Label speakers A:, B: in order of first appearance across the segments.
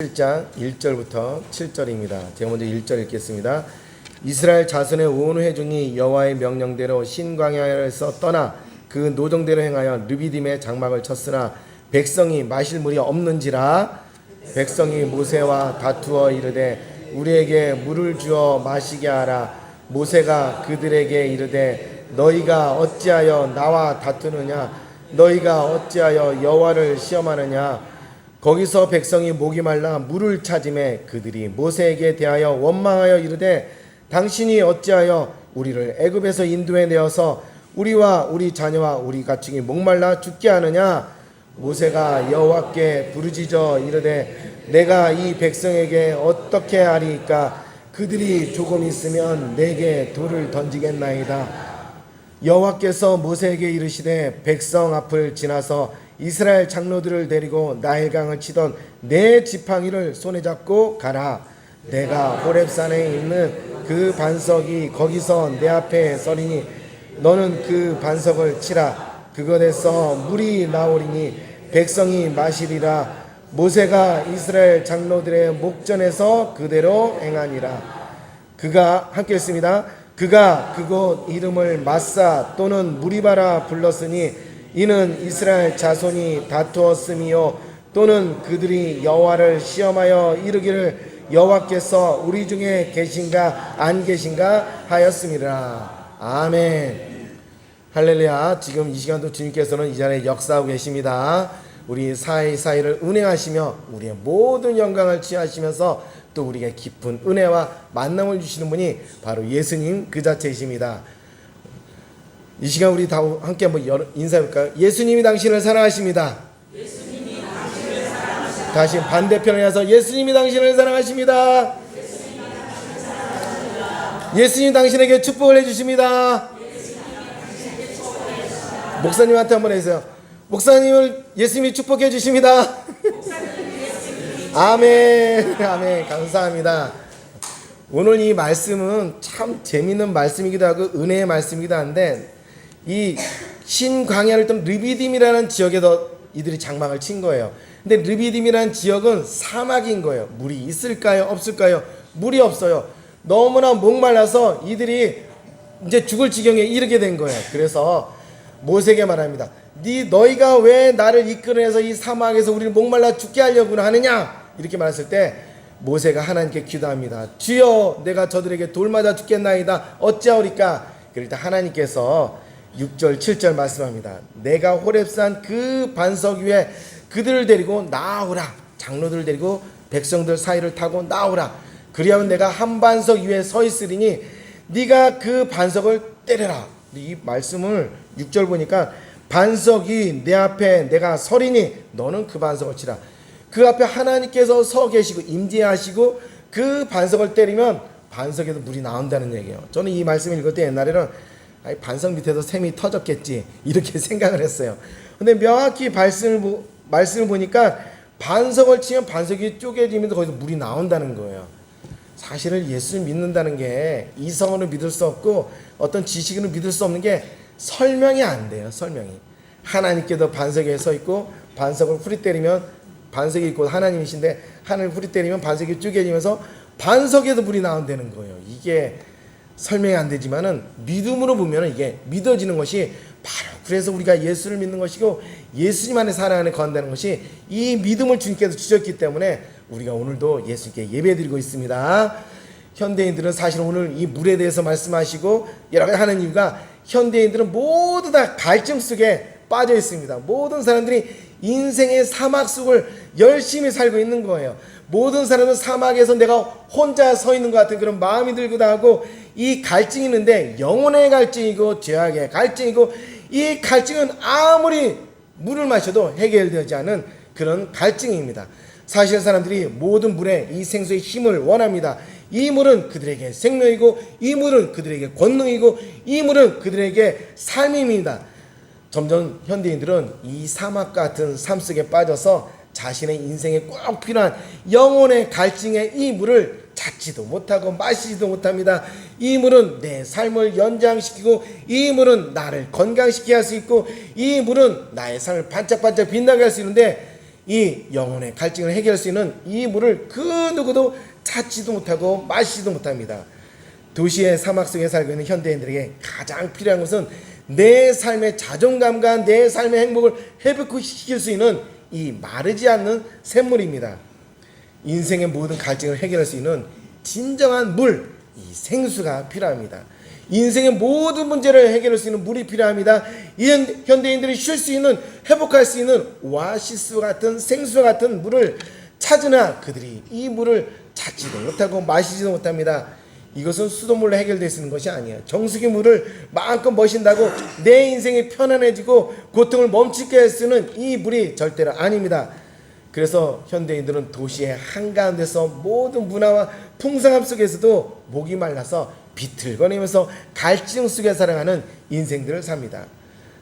A: 1장 1절부터 7절입니다. 제가 먼저 1절 읽겠습니다. 이스라엘 자손의 온 회중이 여호와의 명령대로 신광야에서 떠나 그 노정대로 행하여 르비딤에 장막을 쳤으나 백성이 마실 물이 없는지라. 백성이 모세와 다투어 이르되 우리에게 물을 주어 마시게 하라. 모세가 그들에게 이르되 너희가 어찌하여 나와 다투느냐? 너희가 어찌하여 여호와를 시험하느냐? 거기서 백성이 목이 말라 물을 찾음에 그들이 모세에게 대하여 원망하여 이르되 당신이 어찌하여 우리를 애굽에서 인도해 내어서 우리와 우리 자녀와 우리 가축이 목말라 죽게 하느냐? 모세가 여호와께 부르짖어 이르되 내가 이 백성에게 어떻게 하리이까? 그들이 조금 있으면 내게 돌을 던지겠나이다. 여호와께서 모세에게 이르시되 백성 앞을 지나서 이스라엘 장로들을 데리고 나일강을 치던 네 지팡이를 손에 잡고 가라. 내가 호렙산에 있는 그 반석이 거기서 내 앞에 서리니 너는 그 반석을 치라. 그것에서 물이 나오리니 백성이 마시리라. 모세가 이스라엘 장로들의 목전에서 그대로 행하니라. 그가 함께 했습니다. 그가 그곳 이름을 마사 또는 무리바라 불렀으니 이는 이스라엘 자손이 다투었음이요 또는 그들이 여호와를 시험하여 이르기를 여호와께서 우리 중에 계신가 안 계신가 하였음이라. 아멘. 할렐루야. 지금 이 시간도 주님께서는 이 자리에 역사하고 계십니다. 우리 사이사이를 운행하시며 우리의 모든 영광을 취하시면서 또 우리에게 깊은 은혜와 만남을 주시는 분이 바로 예수님 그 자체이십니다. 이 시간 우리 다 함께 한번 인사해볼까요? 예수님이 당신을 사랑하십니다.
B: 예수님이 당신을 사랑하십니다.
A: 다시 반대편에 와서 예수님이 당신을 사랑하십니다. 예수님 당신에게 축복을 해주십니다. 목사님한테 한번 해주세요. 목사님을 예수님이 축복해 주십니다. 아멘. 아멘. 감사합니다. 오늘 이 말씀은 참 재미있는 말씀이기도 하고 은혜의 말씀이기도 한데 이 신광야를 떤 르비딤이라는 지역에서 이들이 장막을 친 거예요. 근데 르비딤이라는 지역은 사막인 거예요. 물이 있을까요? 없을까요? 물이 없어요. 너무나 목말라서 이들이 이제 죽을 지경에 이르게 된 거예요. 그래서 모세에게 말합니다. 너희가 왜 나를 이끌어내서 이 사막에서 우리를 목말라 죽게 하려고 하느냐? 이렇게 말했을 때 모세가 하나님께 기도합니다. 주여, 내가 저들에게 돌 맞아 죽겠나이다. 어찌하오리까? 그럴 때 하나님께서 6절 7절 말씀합니다. 내가 호렙산 그 반석 위에 그들을 데리고 나오라. 장로들을 데리고 백성들 사이를 타고 나오라. 그리하면 내가 한 반석 위에 서 있으리니 네가 그 반석을 때려라. 이 말씀을 6절 보니까 반석이 내 앞에 내가 서리니 너는 그 반석을 치라. 그 앞에 하나님께서 서 계시고 임재하시고 그 반석을 때리면 반석에도 물이 나온다는 얘기예요. 저는 이 말씀을 읽을 때 옛날에는 반석 밑에서 샘이 터졌겠지 이렇게 생각을 했어요. 근데 명확히 말씀을 보니까 반석을 치면 반석이 쪼개지면서 거기서 물이 나온다는 거예요. 사실은 예수를 믿는다는 게 이성으로 믿을 수 없고 어떤 지식으로 믿을 수 없는 게 설명이 안 돼요. 설명이. 하나님께도 반석에 서 있고 반석을 후리 때리면 반석이 있고 하나님이신데 하나님을 후리 때리면 반석이 쪼개지면서 반석에도 물이 나온다는 거예요. 이게 설명이 안 되지만은 믿음으로 보면 이게 믿어지는 것이 바로 그래서 우리가 예수를 믿는 것이고 예수님 안에 살아가는 건다는 것이 이 믿음을 주님께서 주셨기 때문에 우리가 오늘도 예수님께 예배드리고 있습니다. 현대인들은 사실 오늘 이 물에 대해서 말씀하시고 여러 가지 하는 이유가 현대인들은 모두 다 갈증 속에 빠져 있습니다. 모든 사람들이 인생의 사막 속을 열심히 살고 있는 거예요. 모든 사람은 사막에서 내가 혼자 서 있는 것 같은 그런 마음이 들기도 하고 이 갈증이 있는데 영혼의 갈증이고 죄악의 갈증이고 이 갈증은 아무리 물을 마셔도 해결되지 않은 그런 갈증입니다. 사실 사람들이 모든 물에 이 생수의 힘을 원합니다. 이 물은 그들에게 생명이고 이 물은 그들에게 권능이고 이 물은 그들에게 삶입니다. 점점 현대인들은 이 사막 같은 삶 속에 빠져서 자신의 인생에 꼭 필요한 영혼의 갈증의 이 물을 찾지도 못하고 마시지도 못합니다. 이 물은 내 삶을 연장시키고 이 물은 나를 건강시키게 할 수 있고 이 물은 나의 삶을 반짝반짝 빛나게 할 수 있는데 이 영혼의 갈증을 해결할 수 있는 이 물을 그 누구도 찾지도 못하고 마시지도 못합니다. 도시의 사막 속에 살고 있는 현대인들에게 가장 필요한 것은 내 삶의 자존감과 내 삶의 행복을 회복시킬 수 있는 이 마르지 않는 샘물입니다. 인생의 모든 갈증을 해결할 수 있는 진정한 물, 이 생수가 필요합니다. 인생의 모든 문제를 해결할 수 있는 물이 필요합니다. 현대인들이 쉴 수 있는, 회복할 수 있는 오아시스 같은 생수 같은 물을 찾으나 그들이 이 물을 찾지도 못하고 마시지도 못합니다. 이것은 수돗물로 해결될 수 있는 것이 아니에요. 정수기 물을 마음껏 마신다고 내 인생이 편안해지고 고통을 멈추게 할 수 있는 이 물이 절대로 아닙니다. 그래서 현대인들은 도시의 한가운데서 모든 문화와 풍성함 속에서도 목이 말라서 비틀거리면서 갈증 속에 살아가는 인생들을 삽니다.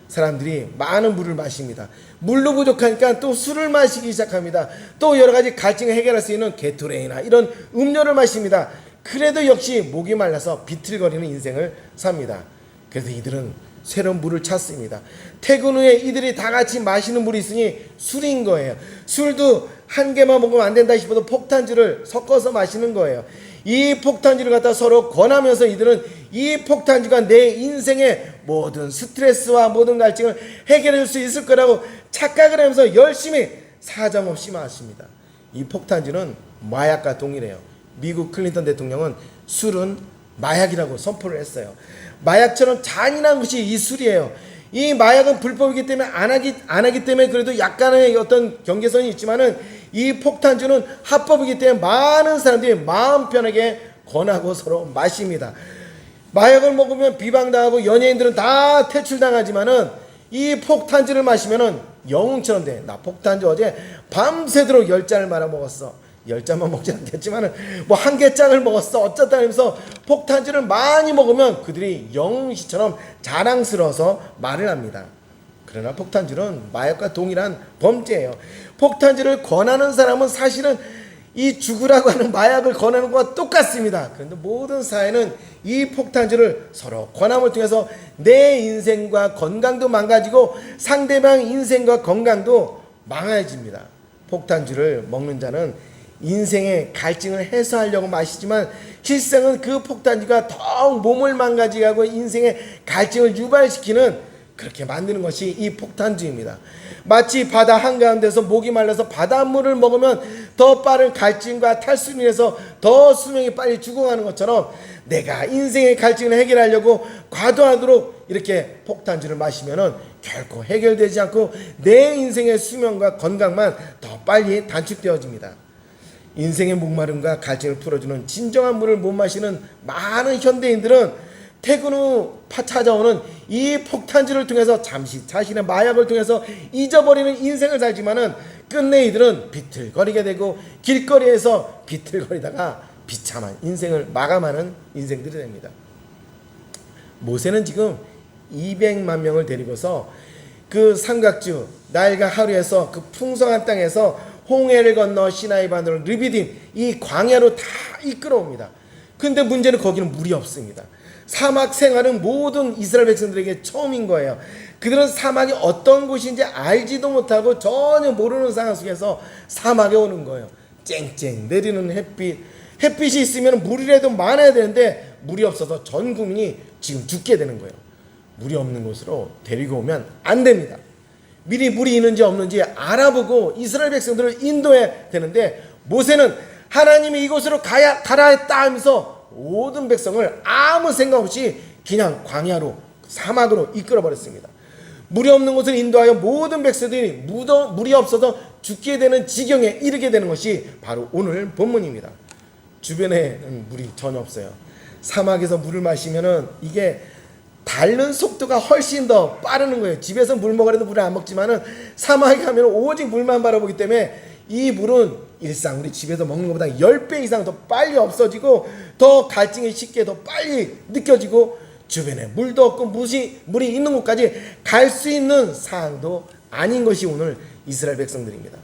A: 사람들이 많은 물을 마십니다. 물로 부족하니까 또 술을 마시기 시작합니다. 또 여러 가지 갈증을 해결할 수 있는 게토레이나 이런 음료를 마십니다. 그래도 역시 목이 말라서 비틀거리는 인생을 삽니다. 그래서 이들은 새로운 물을 찾습니다. 퇴근 후에 이들이 다 같이 마시는 물이 있으니 술인 거예요. 술도 한 개만 먹으면 안 된다 싶어도 폭탄주를 섞어서 마시는 거예요. 이 폭탄주를 갖다 서로 권하면서 이들은 이 폭탄주가 내 인생의 모든 스트레스와 모든 갈증을 해결해 줄 수 있을 거라고 착각을 하면서 열심히 사정없이 마십니다. 이 폭탄주는 마약과 동일해요. 미국 클린턴 대통령은 술은 마약이라고 선포를 했어요. 마약처럼 잔인한 것이 이 술이에요. 이 마약은 불법이기 때문에 안 하기 때문에 그래도 약간의 어떤 경계선이 있지만은 이 폭탄주는 합법이기 때문에 많은 사람들이 마음 편하게 권하고 서로 마십니다. 마약을 먹으면 비방당하고 연예인들은 다 퇴출당하지만은 이 폭탄주를 마시면은 영웅처럼 돼. 나 폭탄주 어제 밤새도록 10잔을 말아 먹었어. 10잔만 먹지 않겠지만은 뭐 한 개장을 먹었어 어쩌다 하면서 폭탄주를 많이 먹으면 그들이 영웅시처럼 자랑스러워서 말을 합니다. 그러나 폭탄주는 마약과 동일한 범죄예요. 폭탄주를 권하는 사람은 사실은 이 죽으라고 하는 마약을 권하는 것과 똑같습니다. 그런데 모든 사회는 이 폭탄주를 서로 권함을 통해서 내 인생과 건강도 망가지고 상대방 인생과 건강도 망해집니다. 폭탄주를 먹는 자는 인생의 갈증을 해소하려고 마시지만 실상은 그 폭탄주가 더욱 몸을 망가지게 하고 인생의 갈증을 유발시키는 그렇게 만드는 것이 이 폭탄주입니다. 마치 바다 한가운데서 목이 말라서 바닷물을 먹으면 더 빠른 갈증과 탈수로 인해서 더 수명이 빨리 죽어가는 것처럼 내가 인생의 갈증을 해결하려고 과도하도록 이렇게 폭탄주를 마시면은 결코 해결되지 않고 내 인생의 수명과 건강만 더 빨리 단축되어집니다. 인생의 목마름과 갈증을 풀어주는 진정한 물을 못 마시는 많은 현대인들은 퇴근 후 찾아오는 이 폭탄주를 통해서 잠시 자신의 마약을 통해서 잊어버리는 인생을 살지만은 끝내 이들은 비틀거리게 되고 길거리에서 비틀거리다가 비참한 인생을 마감하는 인생들이 됩니다. 모세는 지금 200만 명을 데리고서 그 삼각주 나일강 하루에서 그 풍성한 땅에서 홍해를 건너 시나이 반도를 르비딤 이 광야로 다 이끌어옵니다. 근데 문제는 거기는 물이 없습니다. 사막 생활은 모든 이스라엘 백성들에게 처음인 거예요. 그들은 사막이 어떤 곳인지 알지도 못하고 전혀 모르는 상황 속에서 사막에 오는 거예요. 쨍쨍 내리는 햇빛이 있으면 물이라도 많아야 되는데 물이 없어서 전 국민이 지금 죽게 되는 거예요. 물이 없는 곳으로 데리고 오면 안 됩니다. 미리 물이 있는지 없는지 알아보고 이스라엘 백성들을 인도해야 되는데 모세는 하나님이 이곳으로 가라 했다 하면서 모든 백성을 아무 생각 없이 그냥 광야로 사막으로 이끌어버렸습니다. 물이 없는 곳을 인도하여 모든 백성들이 물이 없어서 죽게 되는 지경에 이르게 되는 것이 바로 오늘 본문입니다. 주변에는 물이 전혀 없어요. 사막에서 물을 마시면은 이게 닳는 속도가 훨씬 더 빠르는 거예요. 집에서 물 먹으려도 물을 안 먹지만은 사막에 가면 오직 물만 바라보기 때문에 이 물은 일상 우리 집에서 먹는 것보다 10배 이상 더 빨리 없어지고 더 갈증이 쉽게 더 빨리 느껴지고 주변에 물도 없고 물이 있는 곳까지 갈 수 있는 상황도 아닌 것이 오늘 이스라엘 백성들입니다.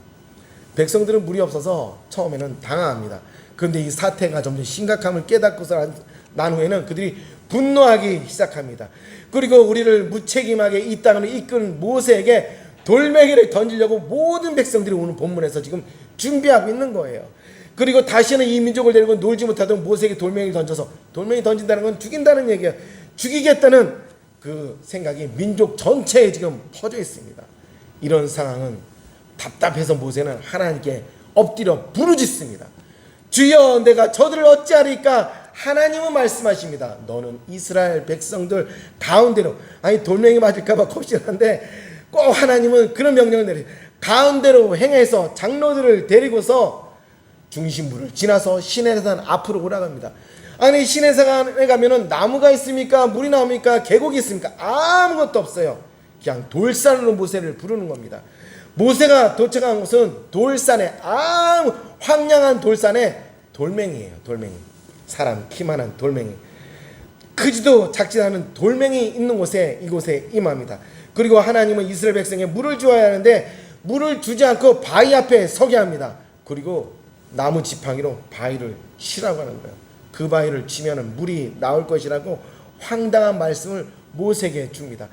A: 백성들은 물이 없어서 처음에는 당황합니다. 그런데 이 사태가 점점 심각함을 깨닫고서 난 후에는 그들이 분노하기 시작합니다. 그리고 우리를 무책임하게 이 땅을 이끈 모세에게 돌멩이를 던지려고 모든 백성들이 오늘 본문에서 지금 준비하고 있는 거예요. 그리고 다시는 이 민족을 데리고 놀지 못하도록 모세에게 돌멩이를 던져서, 돌멩이 던진다는 건 죽인다는 얘기예요. 죽이겠다는 그 생각이 민족 전체에 지금 퍼져 있습니다. 이런 상황은 답답해서 모세는 하나님께 엎드려 부르짖습니다. 주여, 내가 저들을 어찌하리까? 하나님은 말씀하십니다. 너는 이스라엘 백성들 가운데로, 아니 돌멩이 맞을까봐 겁실한데 꼭 하나님은 그런 명령을 내리, 가운데로 행해서 장로들을 데리고서 중심부를 지나서 시내산 앞으로 올라갑니다. 아니 시내산에 가면은 나무가 있습니까? 물이 나옵니까? 계곡이 있습니까? 아무것도 없어요. 그냥 돌산으로 모세를 부르는 겁니다. 모세가 도착한 곳은 돌산에, 아무 황량한 돌산에 돌멩이에요. 돌멩이, 사람 키만한 돌멩이, 크지도 작지도 않은 돌멩이 있는 곳에, 이곳에 임합니다. 그리고 하나님은 이스라엘 백성에 물을 주어야 하는데 물을 주지 않고 바위 앞에 서게 합니다. 그리고 나무 지팡이로 바위를 치라고 하는 거예요. 그 바위를 치면은 물이 나올 것이라고 황당한 말씀을 모세에게 줍니다.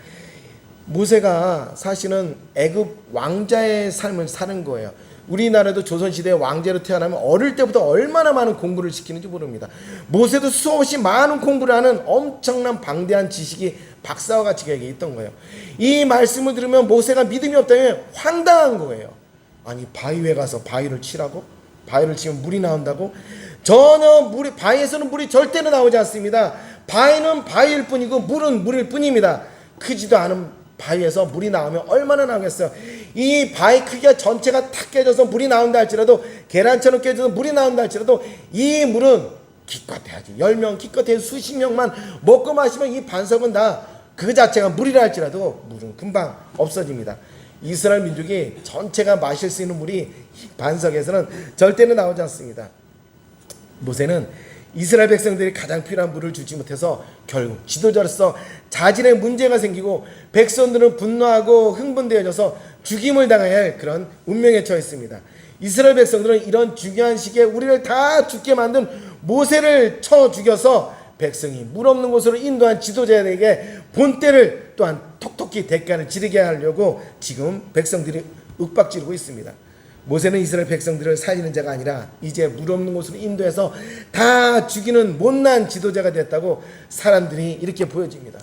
A: 모세가 사실은 애굽 왕자의 삶을 사는 거예요. 우리나라도 조선시대 왕제로 태어나면 어릴 때부터 얼마나 많은 공부를 시키는지 모릅니다. 모세도 수없이 많은 공부를 하는 엄청난 방대한 지식이 박사와 같이 그에게 있던 거예요. 이 말씀을 들으면 모세가 믿음이 없다면 황당한 거예요. 아니 바위에 가서 바위를 치라고? 바위를 치면 물이 나온다고? 전혀 물이, 바위에서는 물이 절대로 나오지 않습니다. 바위는 바위일 뿐이고 물은 물일 뿐입니다. 크지도 않은 바위에서 물이 나오면 얼마나 나오겠어요. 이 바위 크기가 전체가 탁 깨져서 물이 나온다 할지라도, 계란처럼 깨져서 물이 나온다 할지라도 이 물은 기껏해야지 10명, 기껏해야 수십 명만 먹고 마시면 이 반석은 다 그 자체가 물이라 할지라도 물은 금방 없어집니다. 이스라엘 민족이 전체가 마실 수 있는 물이 반석에서는 절대로 나오지 않습니다. 모세는 이스라엘 백성들이 가장 필요한 물을 주지 못해서 결국 지도자로서 자질에 문제가 생기고 백성들은 분노하고 흥분되어져서 죽임을 당해야 할 그런 운명에 처했습니다. 이스라엘 백성들은 이런 중요한 시기에 우리를 다 죽게 만든 모세를 쳐 죽여서 백성이 물 없는 곳으로 인도한 지도자에게 본때를 또한 톡톡히 대가를 지르게 하려고 지금 백성들이 윽박지르고 있습니다. 모세는 이스라엘 백성들을 살리는 자가 아니라 이제 물 없는 곳으로 인도해서 다 죽이는 못난 지도자가 됐다고 사람들이 이렇게 보여집니다.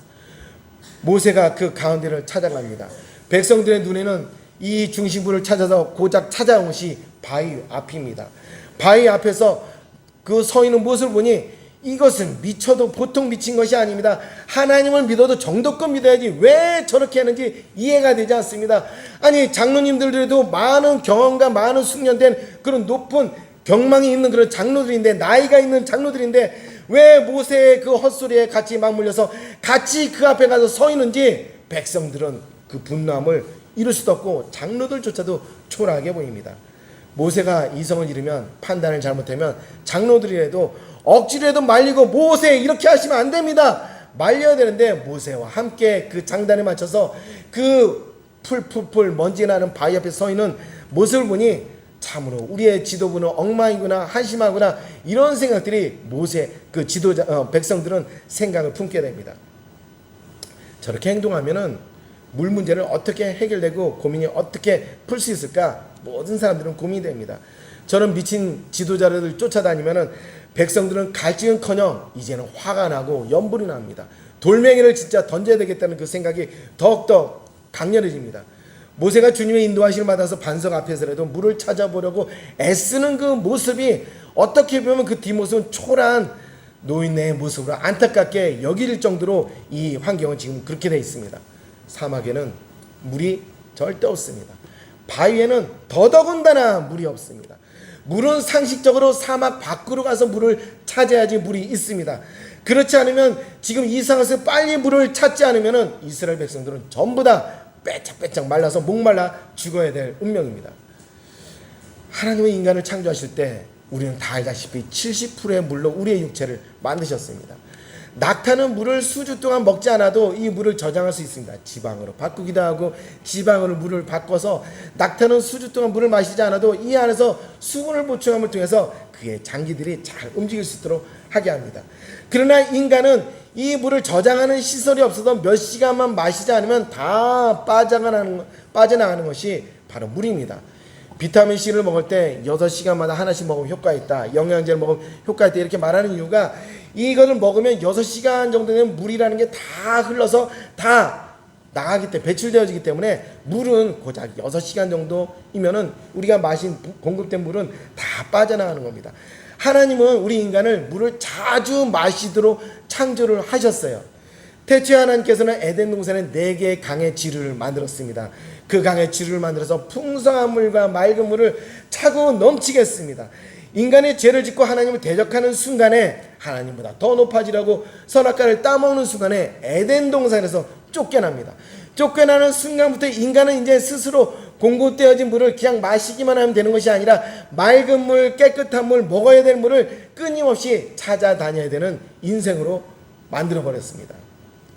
A: 모세가 그 가운데를 찾아갑니다. 백성들의 눈에는 이 중심부를 찾아서 고작 찾아온 곳이 바위 앞입니다. 바위 앞에서 그 서 있는 모습을 보니 이것은 미쳐도 보통 미친 것이 아닙니다. 하나님을 믿어도 정도껏 믿어야지 왜 저렇게 하는지 이해가 되지 않습니다. 아니 장로님들도 많은 경험과 많은 숙련된 그런 높은 경망이 있는 그런 장로들인데, 나이가 있는 장로들인데 왜 모세의 그 헛소리에 같이 맞물려서 같이 그 앞에 가서 서 있는지 백성들은 그 분노함을 이룰 수도 없고 장로들조차도 초라하게 보입니다. 모세가 이성을 잃으면, 판단을 잘못하면 장로들이라도 억지로라도 말리고 모세 이렇게 하시면 안 됩니다, 말려야 되는데 모세와 함께 그 장단에 맞춰서 그 풀풀풀 먼지 나는 바위 앞에 서 있는 모습을 보니 참으로 우리의 지도부는 엉망이구나, 한심하구나, 이런 생각들이 모세 그 지도자 백성들은 생각을 품게 됩니다. 저렇게 행동하면은 물 문제를 어떻게 해결되고 고민이 어떻게 풀 수 있을까, 모든 사람들은 고민이 됩니다. 저런 미친 지도자를 쫓아다니면은 백성들은 갈증은커녕 이제는 화가 나고 염불이 납니다. 돌멩이를 진짜 던져야 되겠다는 그 생각이 더욱더 강렬해집니다. 모세가 주님의 인도하심을 받아서 반석 앞에서라도 물을 찾아보려고 애쓰는 그 모습이 어떻게 보면 그 뒷모습은 초라한 노인의 모습으로 안타깝게 여길 정도로 이 환경은 지금 그렇게 되어 있습니다. 사막에는 물이 절대 없습니다. 바위에는 더더군다나 물이 없습니다. 물은 상식적으로 사막 밖으로 가서 물을 찾아야지 물이 있습니다. 그렇지 않으면 지금 이 상황에서 빨리 물을 찾지 않으면 이스라엘 백성들은 전부 다 빼짝빼짝 말라서 목말라 죽어야 될 운명입니다. 하나님은 인간을 창조하실 때 우리는 다 알다시피 70%의 물로 우리의 육체를 만드셨습니다. 낙타는 물을 수주 동안 먹지 않아도 이 물을 저장할 수 있습니다. 지방으로 바꾸기도 하고 지방으로 물을 바꿔서 낙타는 수주 동안 물을 마시지 않아도 이 안에서 수분을 보충함을 통해서 그의 장기들이 잘 움직일 수 있도록 하게 합니다. 그러나 인간은 이 물을 저장하는 시설이 없어서 몇 시간만 마시지 않으면 다 빠져나가는 것이 바로 물입니다. 비타민C를 먹을 때 6시간마다 하나씩 먹으면 효과 있다, 영양제를 먹으면 효과 있다, 이렇게 말하는 이유가 이것을 먹으면 6시간 정도 되면 물이라는 게 다 흘러서 다 나가기 때문에, 배출되어지기 때문에 물은 고작 6시간 정도이면은 우리가 마신 공급된 물은 다 빠져나가는 겁니다. 하나님은 우리 인간을 물을 자주 마시도록 창조를 하셨어요. 태초에 하나님께서는 에덴 동산에 4개의 강의 지류를 만들었습니다. 그 강의 지류를 만들어서 풍성한 물과 맑은 물을 차고 넘치게 했습니다. 인간이 죄를 짓고 하나님을 대적하는 순간에 하나님보다 더 높아지려고 선악과를 따먹는 순간에 에덴 동산에서 쫓겨납니다. 쫓겨나는 순간부터 인간은 이제 스스로 공급되어진 물을 그냥 마시기만 하면 되는 것이 아니라 맑은 물, 깨끗한 물, 먹어야 될 물을 끊임없이 찾아다녀야 되는 인생으로 만들어버렸습니다.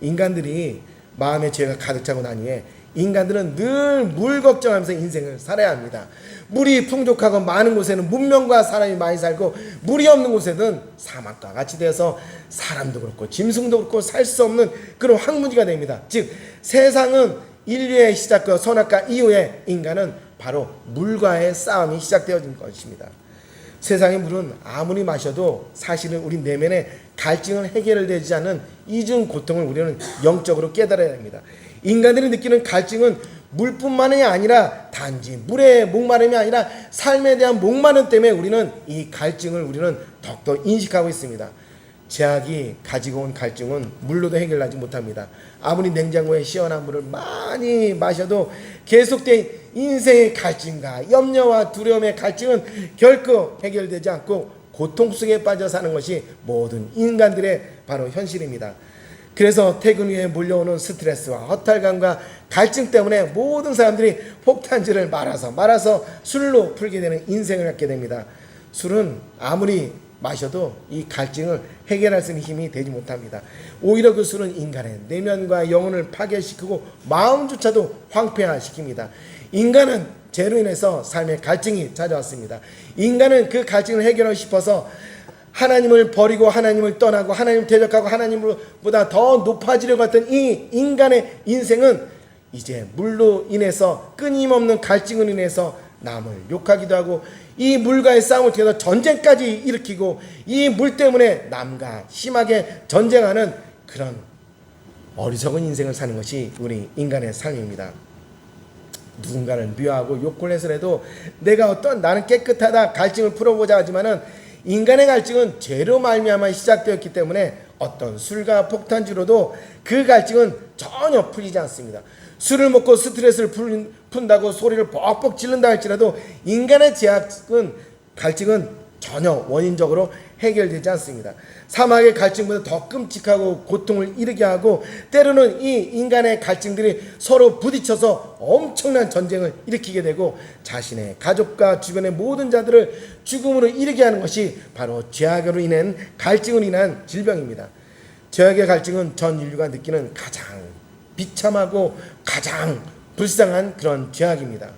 A: 인간들이 마음의 죄가 가득 차고 난 후에 인간들은 늘 물 걱정하면서 인생을 살아야 합니다. 물이 풍족하고 많은 곳에는 문명과 사람이 많이 살고, 물이 없는 곳에는 사막과 같이 되어서 사람도 그렇고 짐승도 그렇고 살 수 없는 그런 황무지가 됩니다. 즉 세상은 인류의 시작과 선악과 이후에 인간은 바로 물과의 싸움이 시작되어진 것입니다. 세상의 물은 아무리 마셔도 사실은 우리 내면의 갈증을 해결되지 않는 이중 고통을 우리는 영적으로 깨달아야 합니다. 인간들이 느끼는 갈증은 물뿐만이 아니라 단지 물의 목마름이 아니라 삶에 대한 목마름 때문에 우리는 이 갈증을 더욱더 인식하고 있습니다. 제약이 가지고 온 갈증은 물로도 해결하지 못합니다. 아무리 냉장고에 시원한 물을 많이 마셔도 계속된 인생의 갈증과 염려와 두려움의 갈증은 결코 해결되지 않고 고통 속에 빠져 사는 것이 모든 인간들의 바로 현실입니다. 그래서 퇴근 후에 몰려오는 스트레스와 허탈감과 갈증 때문에 모든 사람들이 폭탄주를 말아서 술로 풀게 되는 인생을 갖게 됩니다. 술은 아무리 마셔도 이 갈증을 해결할 수 있는 힘이 되지 못합니다. 오히려 그 술은 인간의 내면과 영혼을 파괴시키고 마음조차도 황폐화시킵니다. 인간은 죄로 인해서 삶의 갈증이 찾아왔습니다. 인간은 그 갈증을 해결하고 싶어서 하나님을 버리고 하나님을 떠나고 하나님을 대적하고 하나님보다 더 높아지려고 했던 이 인간의 인생은 이제 물로 인해서 끊임없는 갈증으로 인해서 남을 욕하기도 하고 이 물과의 싸움을 통해서 전쟁까지 일으키고 이 물 때문에 남과 심하게 전쟁하는 그런 어리석은 인생을 사는 것이 우리 인간의 삶입니다. 누군가를 미워하고 욕을 해서라도 나는 깨끗하다, 갈증을 풀어보자 하지만은 인간의 갈증은 죄로 말미암아 시작되었기 때문에 어떤 술과 폭탄주로도 그 갈증은 전혀 풀리지 않습니다. 술을 먹고 스트레스를 푼다고 소리를 뻑뻑 지른다 할지라도 인간의 갈증은 전혀 원인적으로 해결되지 않습니다. 사막의 갈증보다 더 끔찍하고 고통을 일으게 하고, 때로는 이 인간의 갈증들이 서로 부딪혀서 엄청난 전쟁을 일으키게 되고 자신의 가족과 주변의 모든 자들을 죽음으로 이르게 하는 것이 바로 죄악으로 인한 갈증으로 인한 질병입니다. 죄악의 갈증은 전 인류가 느끼는 가장 비참하고 가장 불쌍한 그런 죄악입니다.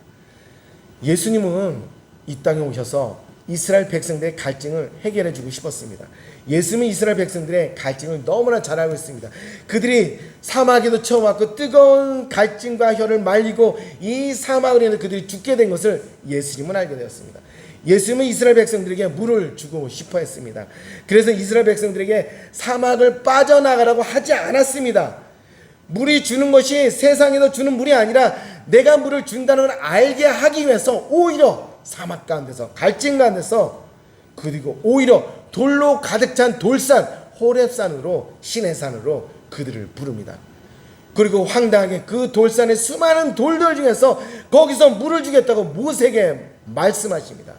A: 예수님은 이 땅에 오셔서 이스라엘 백성들의 갈증을 해결해 주고 싶었습니다. 예수님은 이스라엘 백성들의 갈증을 너무나 잘 알고 있습니다. 그들이 사막에도 처음 왔고 뜨거운 갈증과 혀를 말리고 이 사막으로 인해 그들이 죽게 된 것을 예수님은 알게 되었습니다. 예수님은 이스라엘 백성들에게 물을 주고 싶어 했습니다. 그래서 이스라엘 백성들에게 사막을 빠져나가라고 하지 않았습니다. 물이 주는 것이 세상에서 주는 물이 아니라 내가 물을 준다는 걸 알게 하기 위해서 오히려 사막 가운데서 갈증 가운데서, 그리고 오히려 돌로 가득 찬 돌산 호렙산으로, 시내산으로 그들을 부릅니다. 그리고 황당하게 그 돌산의 수많은 돌들 중에서 거기서 물을 주겠다고 모세에게 말씀하십니다.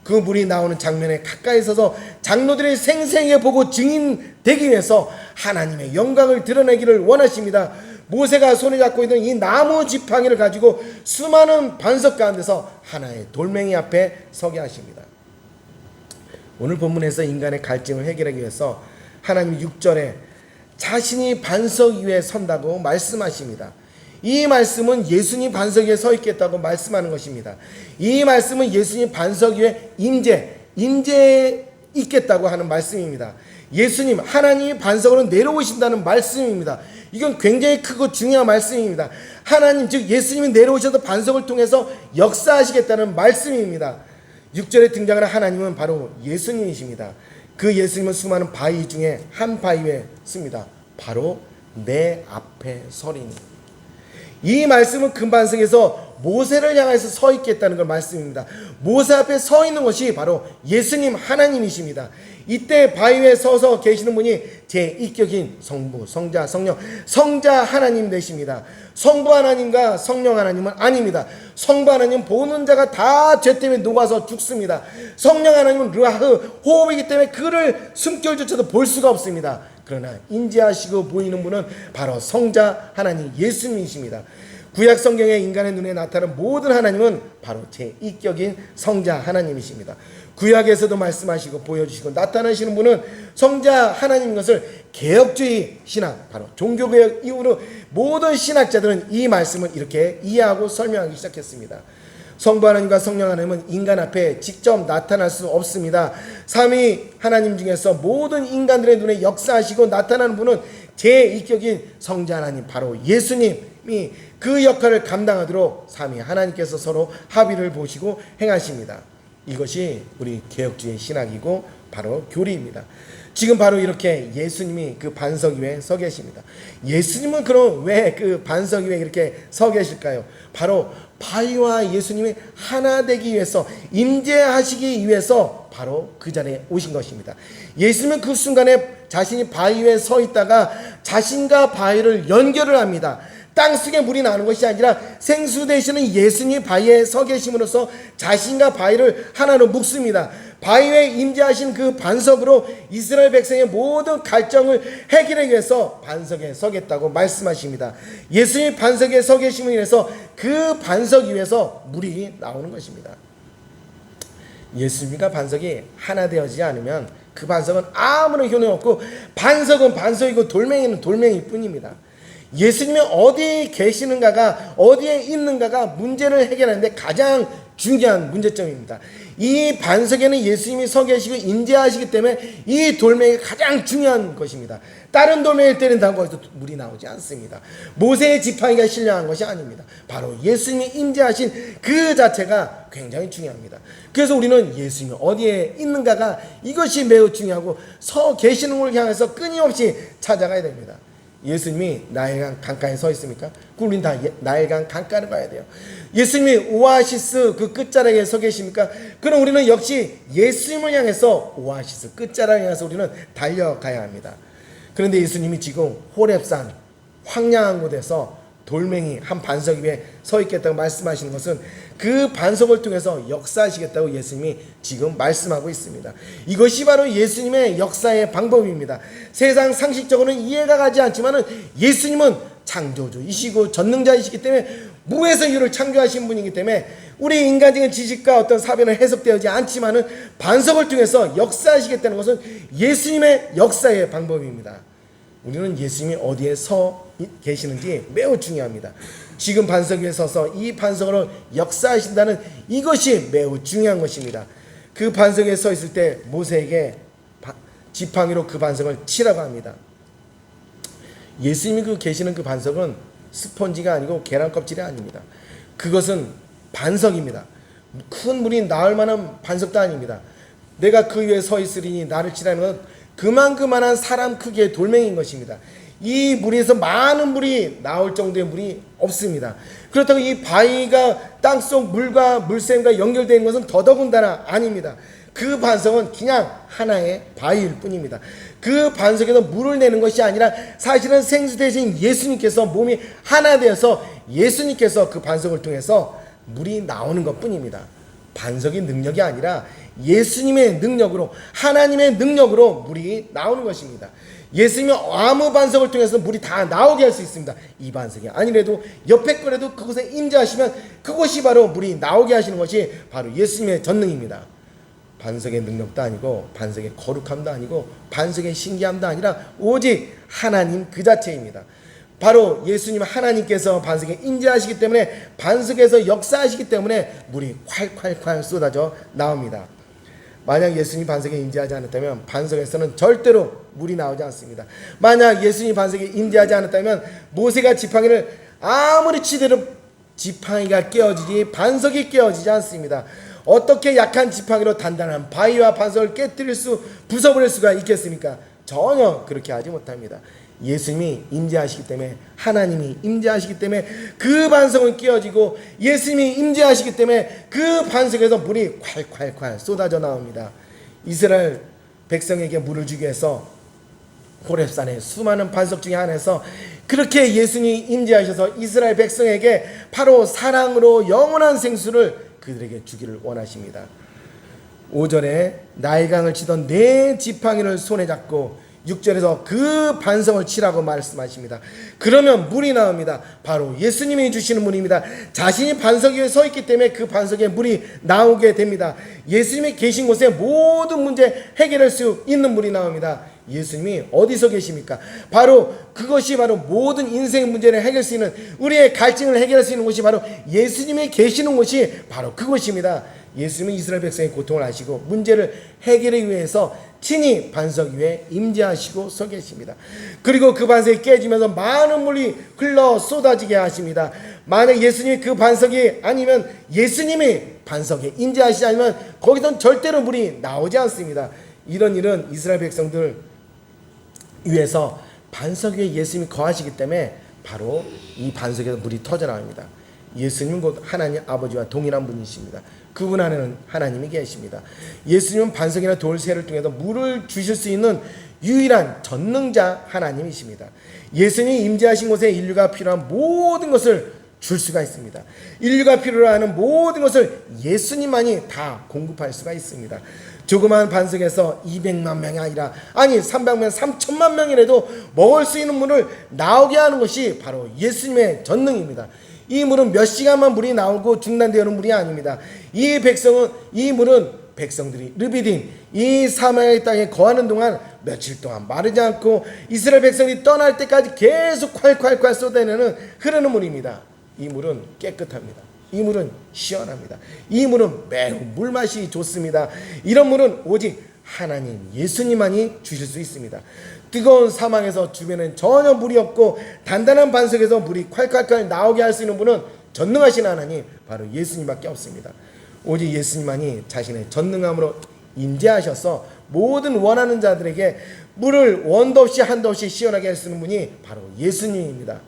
A: 그 물이 나오는 장면에 가까이 서서 장로들이 생생하게 보고 증인되기 위해서 하나님의 영광을 드러내기를 원하십니다. 모세가 손에 잡고 있는 이 나무 지팡이를 가지고 수많은 반석 가운데서 하나의 돌멩이 앞에 서게 하십니다. 오늘 본문에서 인간의 갈증을 해결하기 위해서 하나님이 6절에 자신이 반석 위에 선다고 말씀하십니다. 이 말씀은 예수님 반석 위에 서 있겠다고 말씀하는 것입니다. 이 말씀은 예수님 반석 위에 임재 있겠다고 하는 말씀입니다. 예수님 하나님이 반석으로 내려오신다는 말씀입니다. 이건 굉장히 크고 중요한 말씀입니다. 하나님 즉 예수님이 내려오셔서 반석을 통해서 역사하시겠다는 말씀입니다. 6절에 등장하는 하나님은 바로 예수님이십니다. 그 예수님은 수많은 바위 중에 한 바위에 씁니다. 바로 내 앞에 서리니. 이 말씀은 금반석에서 모세를 향해서 서 있겠다는 걸 말씀입니다. 모세 앞에 서 있는 것이 바로 예수님 하나님이십니다. 이때 바위 위에 서서 계시는 분이 제1격인 성부, 성자, 성령, 성자 하나님 되십니다. 성부 하나님과 성령 하나님은 아닙니다. 성부 하나님은 보는 자가 다 죄 때문에 녹아서 죽습니다. 성령 하나님은 르아흐, 호흡이기 때문에 그를 숨결조차도 볼 수가 없습니다. 그러나 인지하시고 보이는 분은 바로 성자 하나님 예수님이십니다. 구약 성경에 인간의 눈에 나타나는 모든 하나님은 바로 제1격인 성자 하나님이십니다. 구약에서도 말씀하시고 보여주시고 나타나시는 분은 성자 하나님인 것을 개혁주의 신학, 바로 종교개혁 이후로 모든 신학자들은 이 말씀을 이렇게 이해하고 설명하기 시작했습니다. 성부 하나님과 성령 하나님은 인간 앞에 직접 나타날 수 없습니다. 삼위 하나님 중에서 모든 인간들의 눈에 역사하시고 나타나는 분은 제1격인 성자 하나님, 바로 예수님이 그 역할을 감당하도록 삼위 하나님께서 서로 합의를 보시고 행하십니다. 이것이 우리 개혁주의 신학이고 바로 교리입니다. 지금 바로 이렇게 예수님이 그 반석 위에 서 계십니다. 예수님은 그럼 왜 그 반석 위에 이렇게 서 계실까요? 바로 바위와 예수님이 하나 되기 위해서, 임재하시기 위해서 바로 그 자리에 오신 것입니다. 예수님은 그 순간에 자신이 바위 위에 서 있다가 자신과 바위를 연결을 합니다. 땅속에 물이 나는 것이 아니라 생수 되시는 예수님 바위에 서 계심으로써 자신과 바위를 하나로 묶습니다. 바위에 임재하신 그 반석으로 이스라엘 백성의 모든 갈증을 해결하기 위해서 반석에 서겠다고 말씀하십니다. 예수님 반석에 서 계심을 인해서 그 반석 위에서 물이 나오는 것입니다. 예수님과 반석이 하나 되어지지 않으면 그 반석은 아무런 효능이 없고, 반석은 반석이고 돌멩이는 돌멩이일 뿐입니다. 예수님이 어디에 계시는가가, 어디에 있는가가 문제를 해결하는데 가장 중요한 문제점입니다. 이 반석에는 예수님이 서 계시고 임재하시기 때문에 이 돌멩이가 가장 중요한 것입니다. 다른 돌멩이를 때린다고 해서 물이 나오지 않습니다. 모세의 지팡이가 신령한 것이 아닙니다. 바로 예수님이 임재하신 그 자체가 굉장히 중요합니다. 그래서 우리는 예수님이 어디에 있는가가, 이것이 매우 중요하고 서 계시는 곳을 향해서 끊임없이 찾아가야 됩니다. 예수님이 나일강 강가에 서 있습니까? 우리는 다 나일강 강가를 가야 돼요. 예수님이 오아시스 그 끝자락에 서 계십니까? 그럼 우리는 역시 예수님을 향해서 오아시스 끝자락을 향해서 우리는 달려가야 합니다. 그런데 예수님이 지금 호렙산 황량한 곳에서 돌멩이 한 반석 위에 서 있겠다고 말씀하시는 것은 그 반석을 통해서 역사하시겠다고 예수님이 지금 말씀하고 있습니다. 이것이 바로 예수님의 역사의 방법입니다. 세상 상식적으로는 이해가 가지 않지만 예수님은 창조주이시고 전능자이시기 때문에 무에서 유를 창조하신 분이기 때문에 우리 인간적인 지식과 어떤 사변은 해석되지 않지만 반석을 통해서 역사하시겠다는 것은 예수님의 역사의 방법입니다. 우리는 예수님이 어디에 서 계시는지 매우 중요합니다. 지금 반석 위에 서서 이 반석으로 역사하신다는 이것이 매우 중요한 것입니다. 그 반석 위에 서 있을 때 모세에게 지팡이로 그 반석을 치라고 합니다. 예수님이 그 계시는 그 반석은 스펀지가 아니고 계란 껍질이 아닙니다. 그것은 반석입니다. 큰 물이 나올 만한 반석도 아닙니다. 내가 그 위에 서 있으리니 나를 치라는 건 그만한 사람 크기의 돌멩이인 것입니다. 이 물에서 많은 물이 나올 정도의 물이 없습니다. 그렇다고 이 바위가 땅속 물과 물샘과 연결되는 것은 더더군다나 아닙니다. 그 반석은 그냥 하나의 바위일 뿐입니다. 그 반석에서 물을 내는 것이 아니라 사실은 생수 대신 예수님께서 몸이 하나 되어서 예수님께서 그 반석을 통해서 물이 나오는 것 뿐입니다. 반석의 능력이 아니라 예수님의 능력으로, 하나님의 능력으로 물이 나오는 것입니다. 예수님이 아무 반석을 통해서 물이 다 나오게 할 수 있습니다. 이 반석이 아니라도 옆에 거라도 그곳에 임재하시면 그곳이 바로 물이 나오게 하시는 것이 바로 예수님의 전능입니다. 반석의 능력도 아니고 반석의 거룩함도 아니고 반석의 신기함도 아니라 오직 하나님 그 자체입니다. 바로 예수님 하나님께서 반석에 임재하시기 때문에, 반석에서 역사하시기 때문에 물이 콸콸콸 쏟아져 나옵니다. 만약 예수님이 반석에 임재하지 않았다면 반석에서는 절대로 물이 나오지 않습니다. 만약 예수님이 반석에 임재하지 않았다면 모세가 지팡이를 아무리 치더라도 지팡이가 깨어지지 반석이 깨어지지 않습니다. 어떻게 약한 지팡이로 단단한 바위와 반석을 부숴버릴 수가 있겠습니까? 전혀 그렇게 하지 못합니다. 예수님이 임재하시기 때문에, 하나님이 임재하시기 때문에 그 반석은 깨어지고, 예수님이 임재하시기 때문에 그 반석에서 물이 콸콸콸 쏟아져 나옵니다. 이스라엘 백성에게 물을 주기 위해서 호렙산의 수많은 반석 중에 하나에서 그렇게 예수님이 임재하셔서 이스라엘 백성에게 바로 사랑으로 영원한 생수를 그들에게 주기를 원하십니다. 5절에 나일강을 치던 네 지팡이를 손에 잡고 6절에서 그 반석을 치라고 말씀하십니다. 그러면 물이 나옵니다. 바로 예수님이 주시는 물입니다. 자신이 반석 위에 서 있기 때문에 그 반석에 물이 나오게 됩니다. 예수님이 계신 곳에 모든 문제 해결할 수 있는 물이 나옵니다. 예수님이 어디서 계십니까? 바로 그것이 바로 모든 인생의 문제를 해결할 수 있는, 우리의 갈증을 해결할 수 있는 곳이 바로 예수님이 계시는 곳이 바로 그곳입니다. 예수님은 이스라엘 백성의 고통을 아시고 문제를 해결하기 위해서 친히 반석 위에 임재하시고 서 계십니다. 그리고 그 반석이 깨지면서 많은 물이 흘러 쏟아지게 하십니다. 만약 예수님이 그 반석이 아니면, 예수님이 반석에 임재하시지 않으면 거기선 절대로 물이 나오지 않습니다. 이런 일은 이스라엘 백성들 위해서 반석 위에 예수님이 거하시기 때문에 바로 이 반석에서 물이 터져나옵니다. 예수님은 곧 하나님 아버지와 동일한 분이십니다. 그분 안에는 하나님이 계십니다. 예수님은 반석이나 돌새를 통해서 물을 주실 수 있는 유일한 전능자 하나님이십니다. 예수님이 임재하신 곳에 인류가 필요한 모든 것을 줄 수가 있습니다. 인류가 필요로 하는 모든 것을 예수님만이 다 공급할 수가 있습니다. 조그마한 반석에서 200만 명이 아니라 300명, 3천만 명이라도 먹을 수 있는 물을 나오게 하는 것이 바로 예수님의 전능입니다. 이 물은 몇 시간만 물이 나오고 중단되는 물이 아닙니다. 이 물은 백성들이 르비딤, 이 사마의 땅에 거하는 동안 며칠 동안 마르지 않고 이스라엘 백성이 떠날 때까지 계속 콸콸콸 쏟아내는 흐르는 물입니다. 이 물은 깨끗합니다. 이 물은 시원합니다. 이 물은 매우 물맛이 좋습니다. 이런 물은 오직 하나님 예수님만이 주실 수 있습니다. 뜨거운 사막에서 주변엔 전혀 물이 없고 단단한 반석에서 물이 콸콸콸 나오게 할 수 있는 분은 전능하신 하나님, 바로 예수님밖에 없습니다. 오직 예수님만이 자신의 전능함으로 임재하셔서 모든 원하는 자들에게 물을 원도 없이 한도 없이 시원하게 할 수 있는 분이 바로 예수님입니다.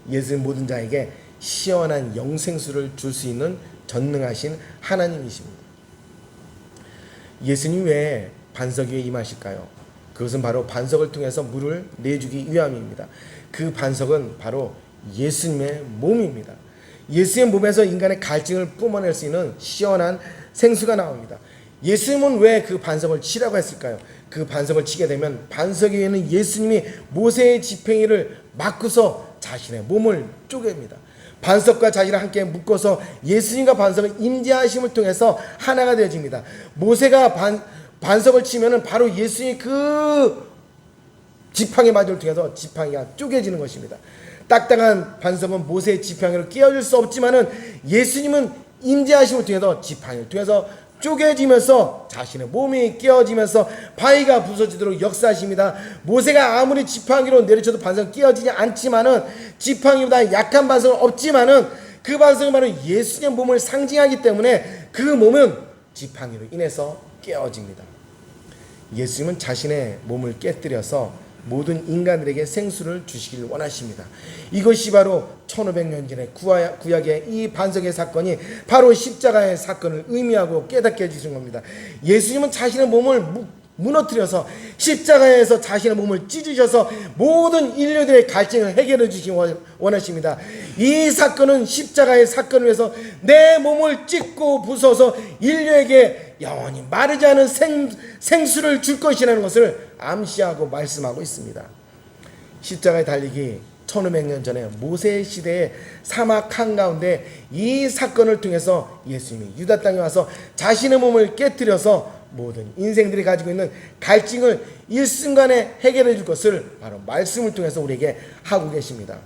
A: 예수님 모든 자에게 시원한 영생수를 줄 수 있는 전능하신 하나님이십니다. 예수님 왜 반석 위에 임하실까요? 그것은 바로 반석을 통해서 물을 내주기 위함입니다. 그 반석은 바로 예수님의 몸입니다. 예수의 몸에서 인간의 갈증을 뿜어낼 수 있는 시원한 생수가 나옵니다. 예수님은 왜 그 반석을 치라고 했을까요? 그 반석을 치게 되면 반석 위에는 예수님이 모세의 지팡이를 맞고서 자신의 몸을 쪼갭니다. 반석과 자신을 함께 묶어서 예수님과 반석을 임재하심을 통해서 하나가 되어집니다. 모세가 반석을 치면은 바로 예수님이 그 지팡이 마저를 통해서 지팡이가 쪼개지는 것입니다. 딱딱한 반석은 모세의 지팡이로 깨어질 수 없지만은 예수님은 임재하심을 통해서 지팡이를 통해서 쪼개지면서 자신의 몸이 깨어지면서 바위가 부서지도록 역사하십니다. 모세가 아무리 지팡이로 내리쳐도 반석은 깨어지지 않지만은, 지팡이보다 약한 반석은 없지만은 그 반석은 바로 예수님의 몸을 상징하기 때문에 그 몸은 지팡이로 인해서 깨어집니다. 예수님은 자신의 몸을 깨뜨려서 모든 인간들에게 생수를 주시기를 원하십니다. 이것이 바로 1500년 전에 구약의 이 반석의 사건이 바로 십자가의 사건을 의미하고 깨닫게 해주신 겁니다. 예수님은 자신의 몸을 무너뜨려서 십자가에서 자신의 몸을 찢으셔서 모든 인류들의 갈증을 해결해 주시기 원하십니다. 이 사건은 십자가의 사건을 위해서 내 몸을 찢고 부숴서 인류에게 영원히 마르지 않은 생수를 줄 것이라는 것을 암시하고 말씀하고 있습니다. 십자가에 달리기 1500년 전에 모세 시대의 사막 한가운데 이 사건을 통해서 예수님이 유다 땅에 와서 자신의 몸을 깨뜨려서 모든 인생들이 가지고 있는 갈증을 일순간에 해결해 줄 것을 바로 말씀을 통해서 우리에게 하고 계십니다.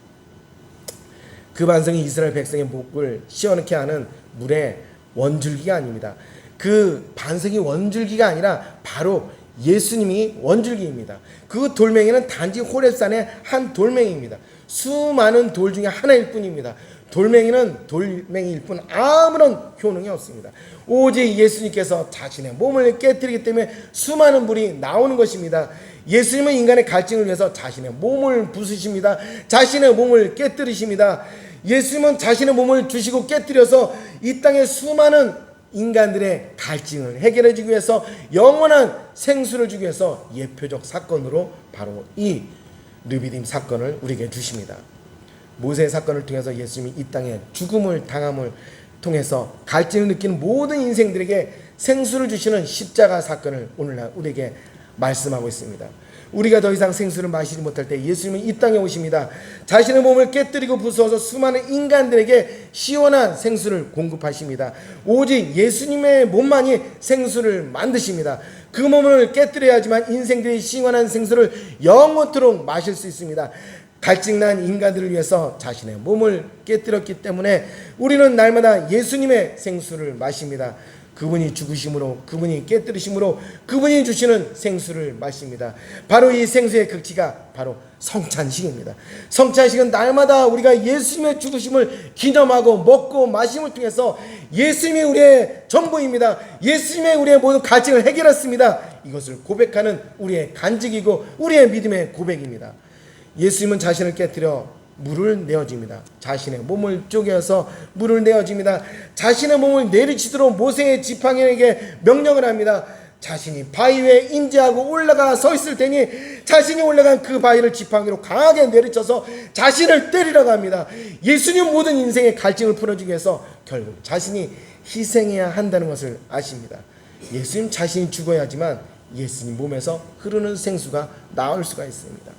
A: 그 반석이 이스라엘 백성의 목을 시원케 하는 물의 원줄기가 아닙니다. 그 반석이 원줄기가 아니라 바로 예수님이 원줄기입니다. 그 돌멩이는 단지 호렙산의 한 돌멩이입니다. 수많은 돌 중에 하나일 뿐입니다. 돌멩이는 돌멩이일 뿐 아무런 효능이 없습니다. 오직 예수님께서 자신의 몸을 깨뜨리기 때문에 수많은 불이 나오는 것입니다. 예수님은 인간의 갈증을 위해서 자신의 몸을 부수십니다. 자신의 몸을 깨뜨리십니다. 예수님은 자신의 몸을 주시고 깨뜨려서 이 땅의 수많은 인간들의 갈증을 해결해 주기 위해서 영원한 생수를 주기 위해서 예표적 사건으로 바로 이 르비딤 사건을 우리에게 주십니다. 모세 사건을 통해서 예수님이 이 땅에 죽음을 당함을 통해서 갈증을 느끼는 모든 인생들에게 생수를 주시는 십자가 사건을 오늘날 우리에게 말씀하고 있습니다. 우리가 더 이상 생수를 마시지 못할 때 예수님은 이 땅에 오십니다. 자신의 몸을 깨뜨리고 부수어서 수많은 인간들에게 시원한 생수를 공급하십니다. 오직 예수님의 몸만이 생수를 만드십니다. 그 몸을 깨뜨려야지만 인생들이 시원한 생수를 영원토록 마실 수 있습니다. 갈증난 인간들을 위해서 자신의 몸을 깨뜨렸기 때문에 우리는 날마다 예수님의 생수를 마십니다. 그분이 죽으심으로, 그분이 깨뜨리심으로 그분이 주시는 생수를 마십니다. 바로 이 생수의 극치가 바로 성찬식입니다. 성찬식은 날마다 우리가 예수님의 죽으심을 기념하고 먹고 마심을 통해서 예수님이 우리의 전부입니다. 예수님의 우리의 모든 갈증을 해결했습니다. 이것을 고백하는 우리의 간증이고 우리의 믿음의 고백입니다. 예수님은 자신을 깨뜨려 물을 내어줍니다. 자신의 몸을 쪼개서 물을 내어줍니다. 자신의 몸을 내리치도록 모세의 지팡이에게 명령을 합니다. 자신이 바위 위에 인지하고 올라가 서 있을 테니 자신이 올라간 그 바위를 지팡이로 강하게 내리쳐서 자신을 때리라고 합니다. 예수님 모든 인생의 갈증을 풀어주기 위해서 결국 자신이 희생해야 한다는 것을 아십니다. 예수님 자신이 죽어야지만 예수님 몸에서 흐르는 생수가 나올 수가 있습니다.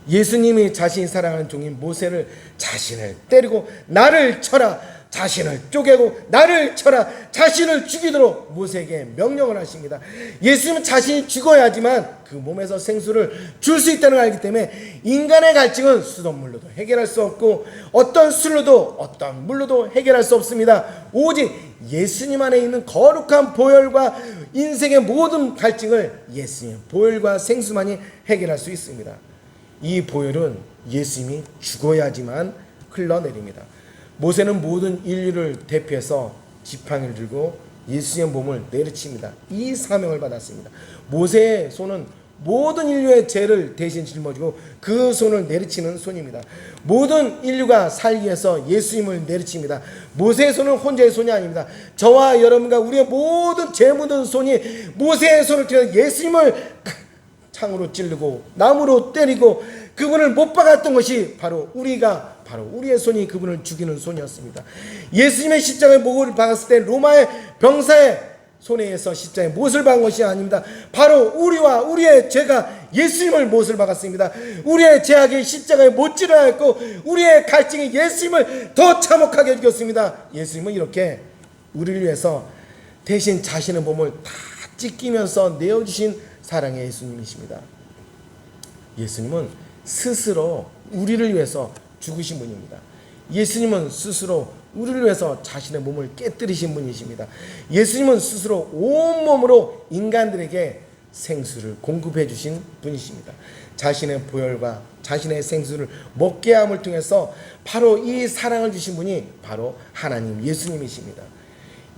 A: 예수님이 자신이 사랑하는 종인 모세를 자신을 때리고 나를 쳐라, 자신을 쪼개고 나를 쳐라, 자신을 죽이도록 모세에게 명령을 하십니다. 예수님은 자신이 죽어야지만 그 몸에서 생수를 줄 수 있다는 걸 알기 때문에 인간의 갈증은 수돗물로도 해결할 수 없고 어떤 술로도 어떤 물로도 해결할 수 없습니다. 오직 예수님 안에 있는 거룩한 보혈과 인생의 모든 갈증을 예수님의 보혈과 생수만이 해결할 수 있습니다. 이 보혈은 예수님이 죽어야지만 흘러내립니다. 모세는 모든 인류를 대표해서 지팡이를 들고 예수님의 몸을 내리칩니다. 이 사명을 받았습니다. 모세의 손은 모든 인류의 죄를 대신 짊어지고 그 손을 내리치는 손입니다. 모든 인류가 살기 위해서 예수님을 내리칩니다. 모세의 손은 혼자의 손이 아닙니다. 저와 여러분과 우리의 모든 죄 묻은 손이 모세의 손을 통해 예수님을 창으로 찌르고 나무로 때리고 그분을 못 박았던 것이 바로 우리의 손이 그분을 죽이는 손이었습니다. 예수님의 십자가에 못을 박았을 때 로마의 병사의 손에 의해서 십자가에 못을 박은 것이 아닙니다. 바로 우리와 우리의 죄가 예수님을 못을 박았습니다. 우리의 죄악이 십자가에 못 찔러야 했고 우리의 갈증이 예수님을 더 참혹하게 죽였습니다. 예수님은 이렇게 우리를 위해서 대신 자신의 몸을 다 찢기면서 내어주신 사랑의 예수님이십니다. 예수님은 스스로 우리를 위해서 죽으신 분입니다. 예수님은 스스로 우리를 위해서 자신의 몸을 깨뜨리신 분이십니다. 예수님은 스스로 온몸으로 인간들에게 생수를 공급해 주신 분이십니다. 자신의 보혈과 자신의 생수를 먹게 함을 통해서 바로 이 사랑을 주신 분이 바로 하나님 예수님이십니다.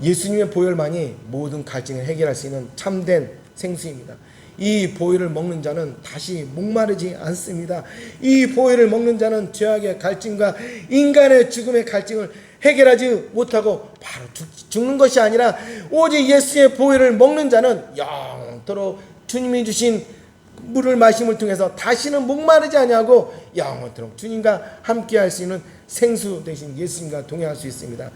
A: 예수님의 보혈만이 모든 갈증을 해결할 수 있는 참된 생수입니다. 이 보혈을 먹는 자는 다시 목마르지 않습니다. 이 보혈을 먹는 자는 죄악의 갈증과 인간의 죽음의 갈증을 해결하지 못하고 바로 죽는 것이 아니라 오직 예수의 보혈을 먹는 자는 영원토록 주님이 주신 물을 마심을 통해서 다시는 목마르지 아니하고 영원토록 주님과 함께할 수 있는 생수 대신 예수님과 동행할 수 있습니다.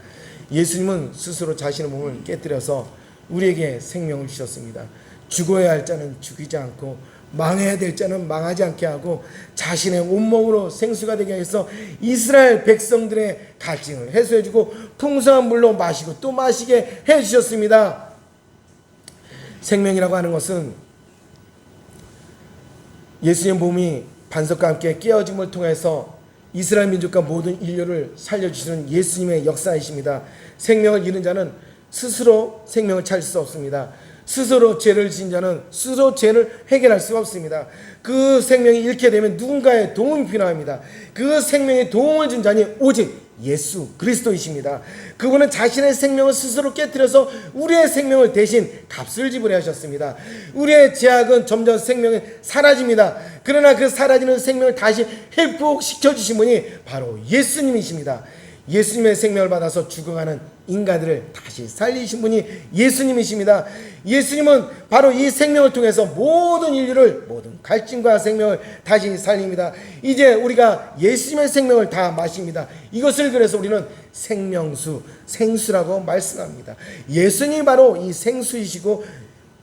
A: 예수님은 스스로 자신의 몸을 깨뜨려서 우리에게 생명을 주셨습니다. 죽어야 할 자는 죽이지 않고 망해야 될 자는 망하지 않게 하고 자신의 온몸으로 생수가 되게 해서 이스라엘 백성들의 갈증을 해소해주고 풍성한 물로 마시고 또 마시게 해주셨습니다. 생명이라고 하는 것은 예수님의 몸이 반석과 함께 깨어짐을 통해서 이스라엘 민족과 모든 인류를 살려주시는 예수님의 역사이십니다. 생명을 잃은 자는 스스로 생명을 찾을 수 없습니다. 스스로 죄를 지은 자는 스스로 죄를 해결할 수가 없습니다. 그 생명이 잃게 되면 누군가의 도움이 필요합니다. 그 생명에 도움을 준 자니 오직 예수 그리스도이십니다. 그분은 자신의 생명을 스스로 깨뜨려서 우리의 생명을 대신 값을 지불해 하셨습니다. 우리의 죄악은 점점 생명이 사라집니다. 그러나 그 사라지는 생명을 다시 회복시켜 주신 분이 바로 예수님이십니다. 예수님의 생명을 받아서 죽어가는 인간들을 다시 살리신 분이 예수님이십니다. 예수님은 바로 이 생명을 통해서 모든 인류를, 모든 갈증과 생명을 다시 살립니다. 이제 우리가 예수님의 생명을 다 마십니다. 이것을 그래서 우리는 생명수, 생수라고 말씀합니다. 예수님이 바로 이 생수이시고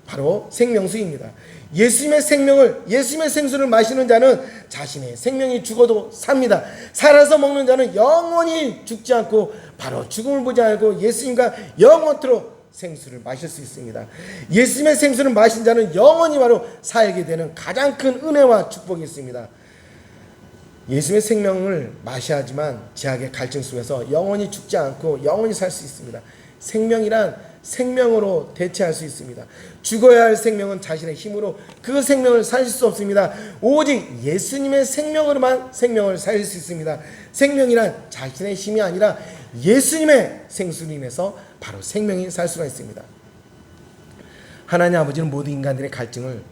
A: 바로 생명수입니다. 예수님의 생수를 마시는 자는 자신의 생명이 죽어도 삽니다. 살아서 먹는 자는 영원히 죽지 않고 바로 죽음을 보지 않고 예수님과 영원토록 생수를 마실 수 있습니다. 예수님의 생수를 마신 자는 영원히 바로 살게 되는 가장 큰 은혜와 축복이 있습니다. 예수님의 생명을 마셔야지만 죄악의 갈증 속에서 영원히 죽지 않고 영원히 살 수 있습니다. 생명이란 생명으로 대체할 수 있습니다. 죽어야 할 생명은 자신의 힘으로 그 생명을 살릴 수 없습니다. 오직 예수님의 생명으로만 생명을 살릴 수 있습니다. 생명이란 자신의 힘이 아니라 예수님의 생수로 인해서 바로 생명이 살 수가 있습니다. 하나님 아버지는 모든 인간들의 갈증을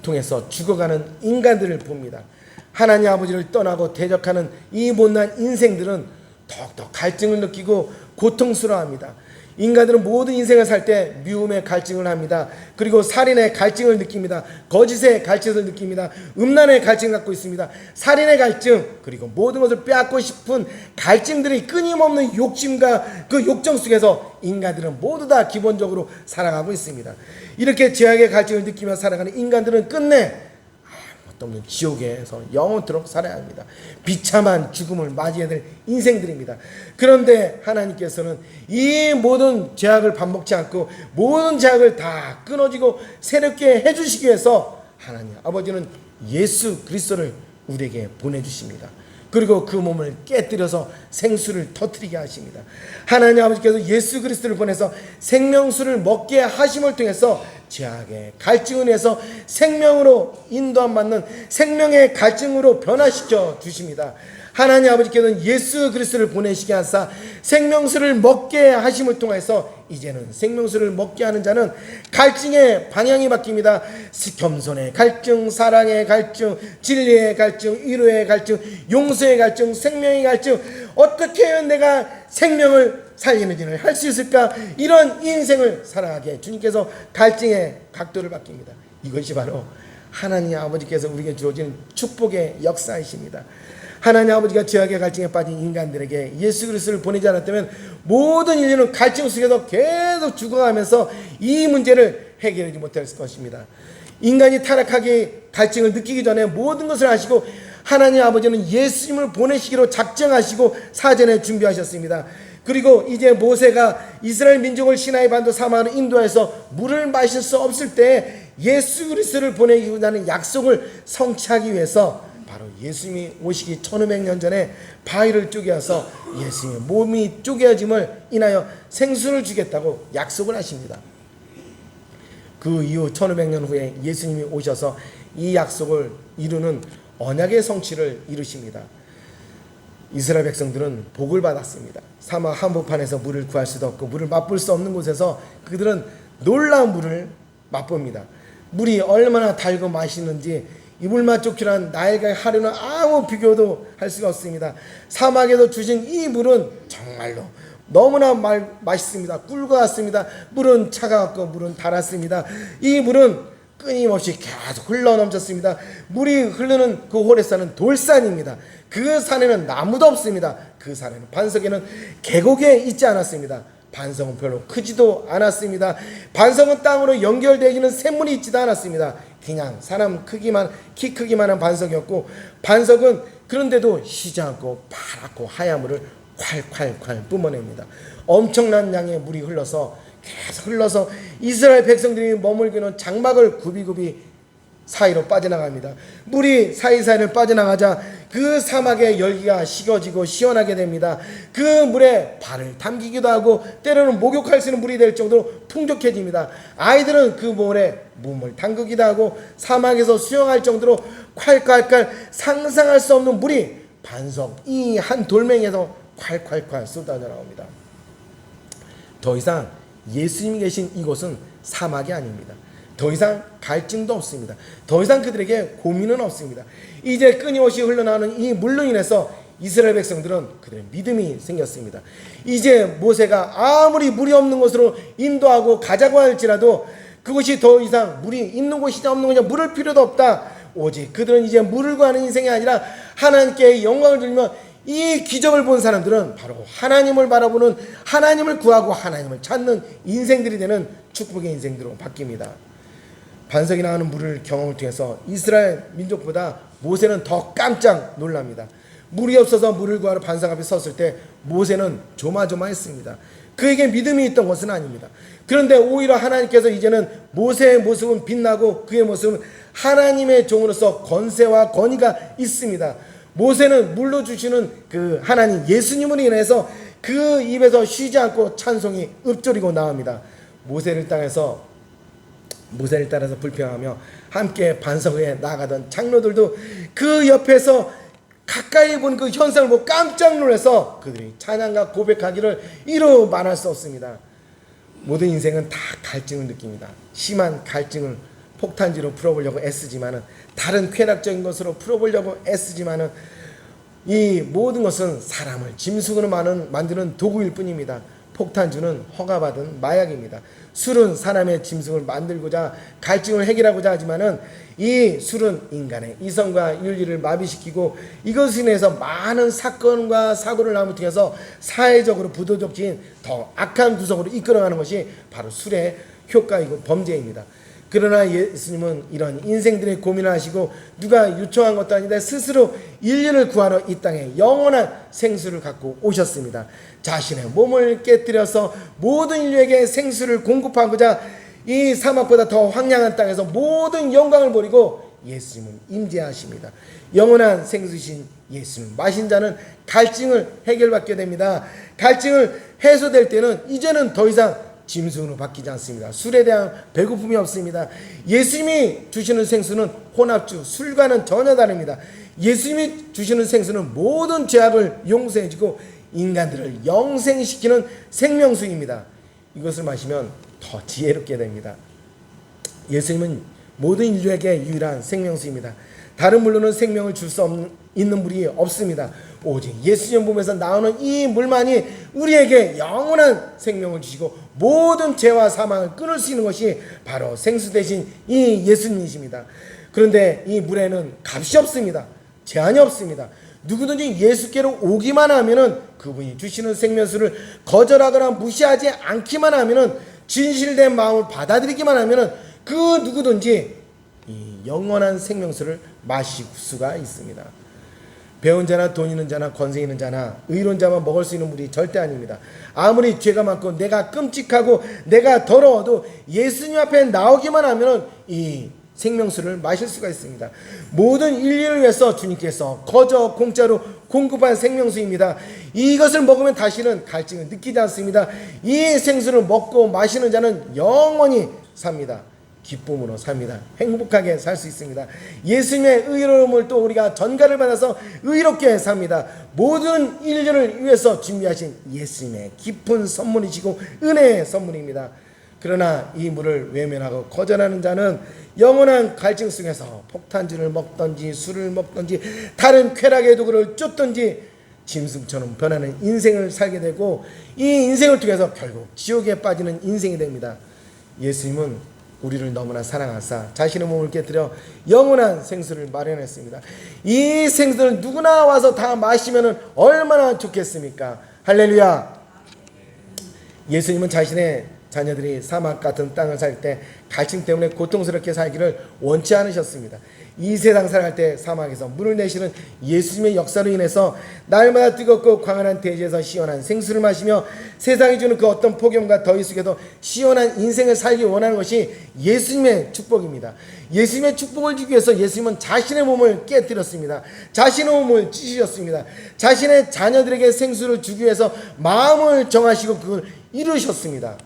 A: 통해서 죽어가는 인간들을 봅니다. 하나님 아버지를 떠나고 대적하는 이 못난 인생들은 더욱더 갈증을 느끼고 고통스러워합니다. 인간들은 모든 인생을 살 때 미움의 갈증을 합니다. 그리고 살인의 갈증을 느낍니다. 거짓의 갈증을 느낍니다. 음란의 갈증을 갖고 있습니다. 살인의 갈증, 그리고 모든 것을 빼앗고 싶은 갈증들이 끊임없는 욕심과 그 욕정 속에서 인간들은 모두 다 기본적으로 살아가고 있습니다. 이렇게 죄악의 갈증을 느끼며 살아가는 인간들은 끝내 없는 지옥에서 영원토록 살아야 합니다. 비참한 죽음을 맞이해야 될 인생들입니다. 그런데 하나님께서는 이 모든 죄악을 반복치 않고 모든 죄악을 다 끊어지고 새롭게 해주시기 위해서 하나님 아버지는 예수 그리스도를 우리에게 보내주십니다. 그리고 그 몸을 깨뜨려서 생수를 터뜨리게 하십니다. 하나님 아버지께서 예수 그리스도를 보내서 생명수를 먹게 하심을 통해서 죄악의 갈증을 해서 생명으로 인도함 받는 생명의 갈증으로 변화시켜 주십니다. 하나님 아버지께서는 예수 그리스도를 보내시게 하사 생명수를 먹게 하심을 통해서 이제는 생명수를 먹게 하는 자는 갈증의 방향이 바뀝니다. 겸손의 갈증, 사랑의 갈증, 진리의 갈증, 위로의 갈증, 용서의 갈증, 생명의 갈증, 어떻게 하면 내가 생명을 살리는지를 할 수 있을까? 이런 인생을 살아가게 주님께서 갈증의 각도를 바뀝니다. 이것이 바로 하나님 아버지께서 우리에게 주어진 축복의 역사이십니다. 하나님 아버지가 죄악의 갈증에 빠진 인간들에게 예수 그리스도를 보내지 않았다면 모든 인류는 갈증 속에서 계속 죽어가면서 이 문제를 해결하지 못했을 것입니다. 인간이 타락하게 갈증을 느끼기 전에 모든 것을 아시고 하나님 아버지는 예수님을 보내시기로 작정하시고 사전에 준비하셨습니다. 그리고 이제 모세가 이스라엘 민족을 시나이 반도 사마로 인도해서 물을 마실 수 없을 때 예수 그리스도를 보내기라는 약속을 성취하기 위해서 바로 예수님이 오시기 1500년 전에 바위를 쪼개어서 예수님의 몸이 쪼개어짐을 인하여 생수를 주겠다고 약속을 하십니다. 그 이후 1500년 후에 예수님이 오셔서 이 약속을 이루는 언약의 성취를 이루십니다. 이스라엘 백성들은 복을 받았습니다. 사막 한복판에서 물을 구할 수도 없고 물을 맛볼 수 없는 곳에서 그들은 놀라운 물을 맛봅니다. 물이 얼마나 달고 맛있는지 이 물맛 좋기란 나일과 하류는 아무 비교도 할 수가 없습니다. 사막에서 주신 이 물은 정말로 너무나 맛있습니다. 꿀과 같습니다. 물은 차가웠고 물은 달았습니다. 이 물은 끊임없이 계속 흘러넘쳤습니다. 물이 흐르는 그 호레산은 돌산입니다. 그 산에는 나무도 없습니다. 그 산에는 반석에는 계곡에 있지 않았습니다. 반석은 별로 크지도 않았습니다. 반석은 땅으로 연결되기는 샘물이 있지도 않았습니다. 그냥 사람 크기만 키 크기만한 반석이었고 반석은 그런데도 쉬지 않고 파랗고 하얀 물을 콸콸콸 뿜어냅니다. 엄청난 양의 물이 흘러서 계속 흘러서 이스라엘 백성들이 머물기는 장막을 굽이굽이 사이로 빠져나갑니다. 물이 사이사이를 빠져나가자 그 사막의 열기가 식어지고 시원하게 됩니다. 그 물에 발을 담기기도 하고 때로는 목욕할 수 있는 물이 될 정도로 풍족해집니다. 아이들은 그 물에 몸을 담그기도 하고 사막에서 수영할 정도로 콸콸콸 상상할 수 없는 물이 반석 이 한 돌멩이에서 콸콸콸 쏟아져 나옵니다. 더 이상 예수님이 계신 이곳은 사막이 아닙니다. 더 이상 갈증도 없습니다. 더 이상 그들에게 고민은 없습니다. 이제 끊임없이 흘러나오는 이 물로 인해서 이스라엘 백성들은 그들의 믿음이 생겼습니다. 이제 모세가 아무리 물이 없는 곳으로 인도하고 가자고 할지라도 그것이 더 이상 물이 있는 곳이냐 없는 곳이냐 물을 필요도 없다. 오직 그들은 이제 물을 구하는 인생이 아니라 하나님께 영광을 돌리며 이 기적을 본 사람들은 바로 하나님을 바라보는 하나님을 구하고 하나님을 찾는 인생들이 되는 축복의 인생들로 바뀝니다. 반석이 나오는 물을 경험을 통해서 이스라엘 민족보다 모세는 더 깜짝 놀랍니다. 물이 없어서 물을 구하러 반석 앞에 섰을 때 모세는 조마조마했습니다. 그에게 믿음이 있던 것은 아닙니다. 그런데 오히려 하나님께서 이제는 모세의 모습은 빛나고 그의 모습은 하나님의 종으로서 권세와 권위가 있습니다. 모세는 물로 주시는 그 하나님 예수님으로 인해서 그 입에서 쉬지 않고 찬송이 읊조리고 나옵니다. 모세를 따라서 불평하며 함께 반석에 나가던 장로들도 그 옆에서 가까이 본 그 현상을 보고 깜짝 놀라서 그들이 찬양과 고백하기를 이루 말할 수 없습니다. 모든 인생은 다 갈증을 느낍니다. 심한 갈증을 폭탄주로 풀어보려고 애쓰지만은 다른 쾌락적인 것으로 풀어보려고 애쓰지만은 이 모든 것은 사람을 짐승으로 만드는 도구일 뿐입니다. 폭탄주는 허가받은 마약입니다. 술은 사람의 짐승을 만들고자 갈증을 해결하고자 하지만은 이 술은 인간의 이성과 윤리를 마비시키고 이것으로 인해서 많은 사건과 사고를 나무통해서 사회적으로 부도덕진 더 악한 구석으로 이끌어가는 것이 바로 술의 효과이고 범죄입니다. 그러나 예수님은 이런 인생들의 고민을 하시고 누가 요청한 것도 아닌데 스스로 인류를 구하러 이 땅에 영원한 생수를 갖고 오셨습니다. 자신의 몸을 깨뜨려서 모든 인류에게 생수를 공급하고자 이 사막보다 더 황량한 땅에서 모든 영광을 버리고 예수님은 임재하십니다. 영원한 생수신 예수님 마신 자는 갈증을 해결받게 됩니다. 갈증을 해소될 때는 이제는 더 이상 짐승으로 바뀌지 않습니다. 술에 대한 배고픔이 없습니다. 예수님이 주시는 생수는 혼합주, 술과는 전혀 다릅니다. 예수님이 주시는 생수는 모든 죄악을 용서해주고 인간들을 영생시키는 생명수입니다. 이것을 마시면 더 지혜롭게 됩니다. 예수님은 모든 인류에게 유일한 생명수입니다. 다른 물로는 생명을 줄 수 있는 물이 없습니다. 오직 예수님 몸에서 나오는 이 물만이 우리에게 영원한 생명을 주시고 모든 죄와 사망을 끊을 수 있는 것이 바로 생수 대신 이 예수님이십니다. 그런데 이 물에는 값이 없습니다. 제한이 없습니다. 누구든지 예수께로 오기만 하면은 그분이 주시는 생명수를 거절하거나 무시하지 않기만 하면은 진실된 마음을 받아들이기만 하면은 그 누구든지 이 영원한 생명수를 마실 수가 있습니다. 배운 자나 돈 있는 자나 권세 있는 자나 의로운 자만 먹을 수 있는 물이 절대 아닙니다. 아무리 죄가 많고 내가 끔찍하고 내가 더러워도 예수님 앞에 나오기만 하면 이 생명수를 마실 수가 있습니다. 모든 인류를 위해서 주님께서 거저 공짜로 공급한 생명수입니다. 이것을 먹으면 다시는 갈증을 느끼지 않습니다. 이 생수를 먹고 마시는 자는 영원히 삽니다. 기쁨으로 삽니다. 행복하게 살 수 있습니다. 예수님의 의로움을 또 우리가 전가를 받아서 의롭게 삽니다. 모든 인류를 위해서 준비하신 예수님의 깊은 선물이시고 은혜의 선물입니다. 그러나 이 물을 외면하고 거절하는 자는 영원한 갈증 속에서 폭탄주를 먹든지 술을 먹든지 다른 쾌락의 도구를 쫓든지 짐승처럼 변하는 인생을 살게 되고 이 인생을 통해서 결국 지옥에 빠지는 인생이 됩니다. 예수님은 우리를 너무나 사랑하사 자신의 몸을 깨뜨려 영원한 생수를 마련했습니다. 이 생수를 누구나 와서 다 마시면 얼마나 좋겠습니까? 할렐루야. 예수님은 자신의 자녀들이 사막 같은 땅을 살 때 갈증 때문에 고통스럽게 살기를 원치 않으셨습니다. 이 세상 살아갈 때 사막에서 물을 내시는 예수님의 역사로 인해서 날마다 뜨겁고 광활한 대지에서 시원한 생수를 마시며 세상이 주는 그 어떤 폭염과 더위 속에도 시원한 인생을 살기 원하는 것이 예수님의 축복입니다. 예수님의 축복을 주기 위해서 예수님은 자신의 몸을 깨뜨렸습니다. 자신의 몸을 찢으셨습니다. 자신의 자녀들에게 생수를 주기 위해서 마음을 정하시고 그걸 이루셨습니다.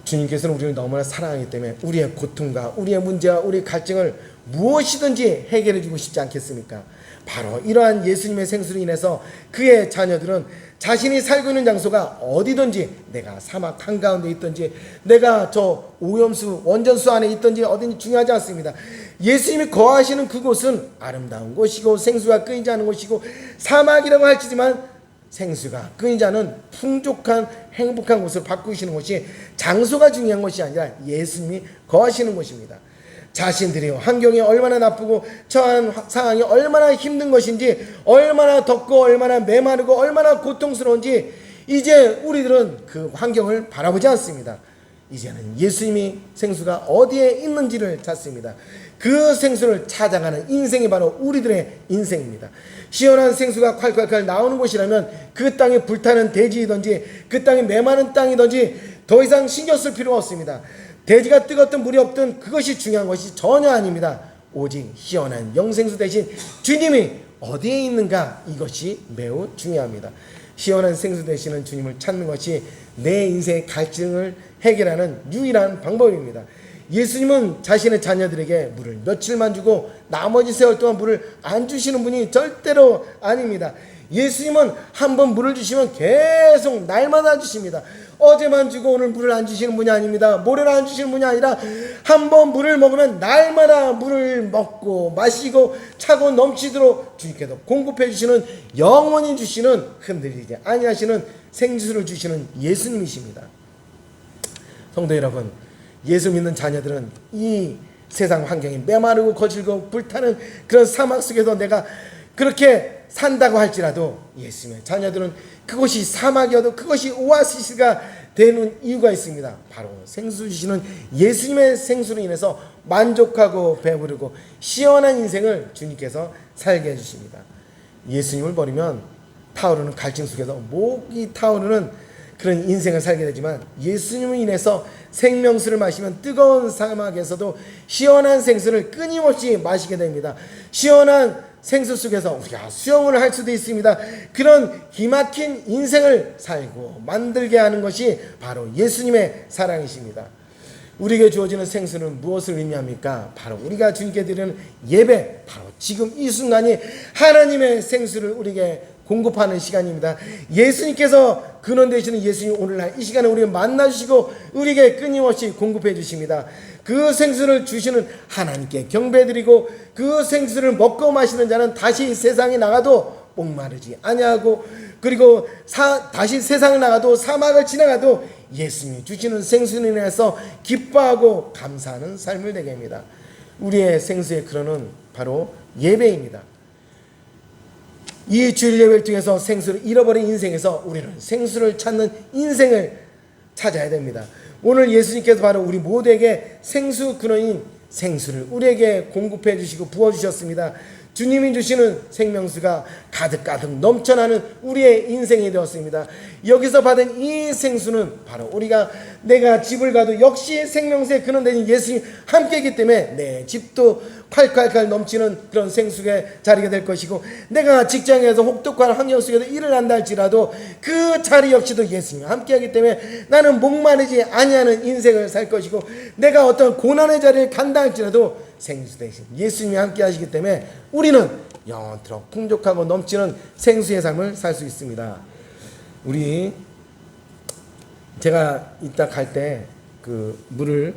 A: 주님께서는 우리를 너무나 사랑하기 때문에 우리의 고통과 우리의 문제와 우리의 갈증을 무엇이든지 해결해 주고 싶지 않겠습니까? 바로 이러한 예수님의 생수로 인해서 그의 자녀들은 자신이 살고 있는 장소가 어디든지, 내가 사막 한가운데 있든지 내가 저 오염수 원전수 안에 있든지 어딘지 중요하지 않습니다. 예수님이 거하시는 그곳은 아름다운 곳이고 생수가 끊이지 않은 곳이고 사막이라고 할지지만 생수가 끊이지 않은 풍족한 행복한 곳을 바꾸시는 것이 장소가 중요한 것이 아니라 예수님이 거하시는 곳입니다. 자신들이 환경이 얼마나 나쁘고 처한 상황이 얼마나 힘든 것인지, 얼마나 덥고 얼마나 메마르고 얼마나 고통스러운지 이제 우리들은 그 환경을 바라보지 않습니다. 이제는 예수님이 생수가 어디에 있는지를 찾습니다. 그 생수를 찾아가는 인생이 바로 우리들의 인생입니다. 시원한 생수가 콸콸콸 나오는 곳이라면 그 땅이 불타는 대지이든지 그 땅이 메마른 땅이든지 더 이상 신경 쓸 필요가 없습니다. 대지가 뜨겁든 물이 없든 그것이 중요한 것이 전혀 아닙니다. 오직 시원한 영생수 대신 주님이 어디에 있는가, 이것이 매우 중요합니다. 시원한 생수 되시는 주님을 찾는 것이 내 인생의 갈증을 해결하는 유일한 방법입니다. 예수님은 자신의 자녀들에게 물을 며칠만 주고 나머지 세월 동안 물을 안 주시는 분이 절대로 아닙니다. 예수님은 한번 물을 주시면 계속 날마다 주십니다. 어제만 주고 오늘 물을 안 주시는 분이 아닙니다. 모레를 안 주시는 분이 아니라 한번 물을 먹으면 날마다 물을 먹고 마시고 차고 넘치도록 주님께서 공급해 주시는, 영원히 주시는, 흔들리지 아니하시는 생수를 주시는 예수님이십니다. 성도 여러분, 예수 믿는 자녀들은 이 세상 환경이 메마르고 거칠고 불타는 그런 사막 속에서 내가 그렇게 산다고 할지라도 예수님의 자녀들은 그것이 사막이어도 그것이 오아시스가 되는 이유가 있습니다. 바로 생수 주시는 예수님의 생수로 인해서 만족하고 배부르고 시원한 인생을 주님께서 살게 해주십니다. 예수님을 버리면 타오르는 갈증 속에서 목이 타오르는 그런 인생을 살게 되지만, 예수님을 인해서 생명수를 마시면 뜨거운 사막에서도 시원한 생수를 끊임없이 마시게 됩니다. 시원한 생수 속에서 우리가 수영을 할 수도 있습니다. 그런 기막힌 인생을 살고 만들게 하는 것이 바로 예수님의 사랑이십니다. 우리에게 주어지는 생수는 무엇을 의미합니까? 바로 우리가 주님께 드리는 예배, 바로 지금 이 순간이 하나님의 생수를 우리에게 공급하는 시간입니다. 예수님께서 근원 되시는 예수님, 오늘날 이 시간에 우리를 만나주시고 우리에게 끊임없이 공급해 주십니다. 그 생수를 주시는 하나님께 경배드리고 그 생수를 먹고 마시는 자는 다시 세상에 나가도 목마르지 아니하고, 그리고 다시 세상에 나가도 사막을 지나가도 예수님이 주시는 생수로 인해서 기뻐하고 감사하는 삶을 되게 합니다. 우리의 생수의 근원은 바로 예배입니다. 이 주일 예배를 통해서 생수를 잃어버린 인생에서 우리는 생수를 찾는 인생을 찾아야 됩니다. 오늘 예수님께서 바로 우리 모두에게 생수 근원인 생수를 우리에게 공급해 주시고 부어주셨습니다. 주님이 주시는 생명수가 가득가득 넘쳐나는 우리의 인생이 되었습니다. 여기서 받은 이 생수는 바로 우리가 내가 집을 가도 역시 생명수의 근원되는 예수님 함께이기 때문에 내 집도 콸콸콸 넘치는 그런 생수의 자리가 될 것이고, 내가 직장에서 혹독한 환경 속에서 일을 한다 할지라도 그 자리 역시도 예수님 함께하기 때문에 나는 목마르지 아니하는 인생을 살 것이고, 내가 어떤 고난의 자리를 간다 할지라도 생수 대신 예수님이 함께 하시기 때문에 우리는 영원토록 풍족하고 넘치는 생수의 삶을 살 수 있습니다. 제가 이따 갈 때 그 물을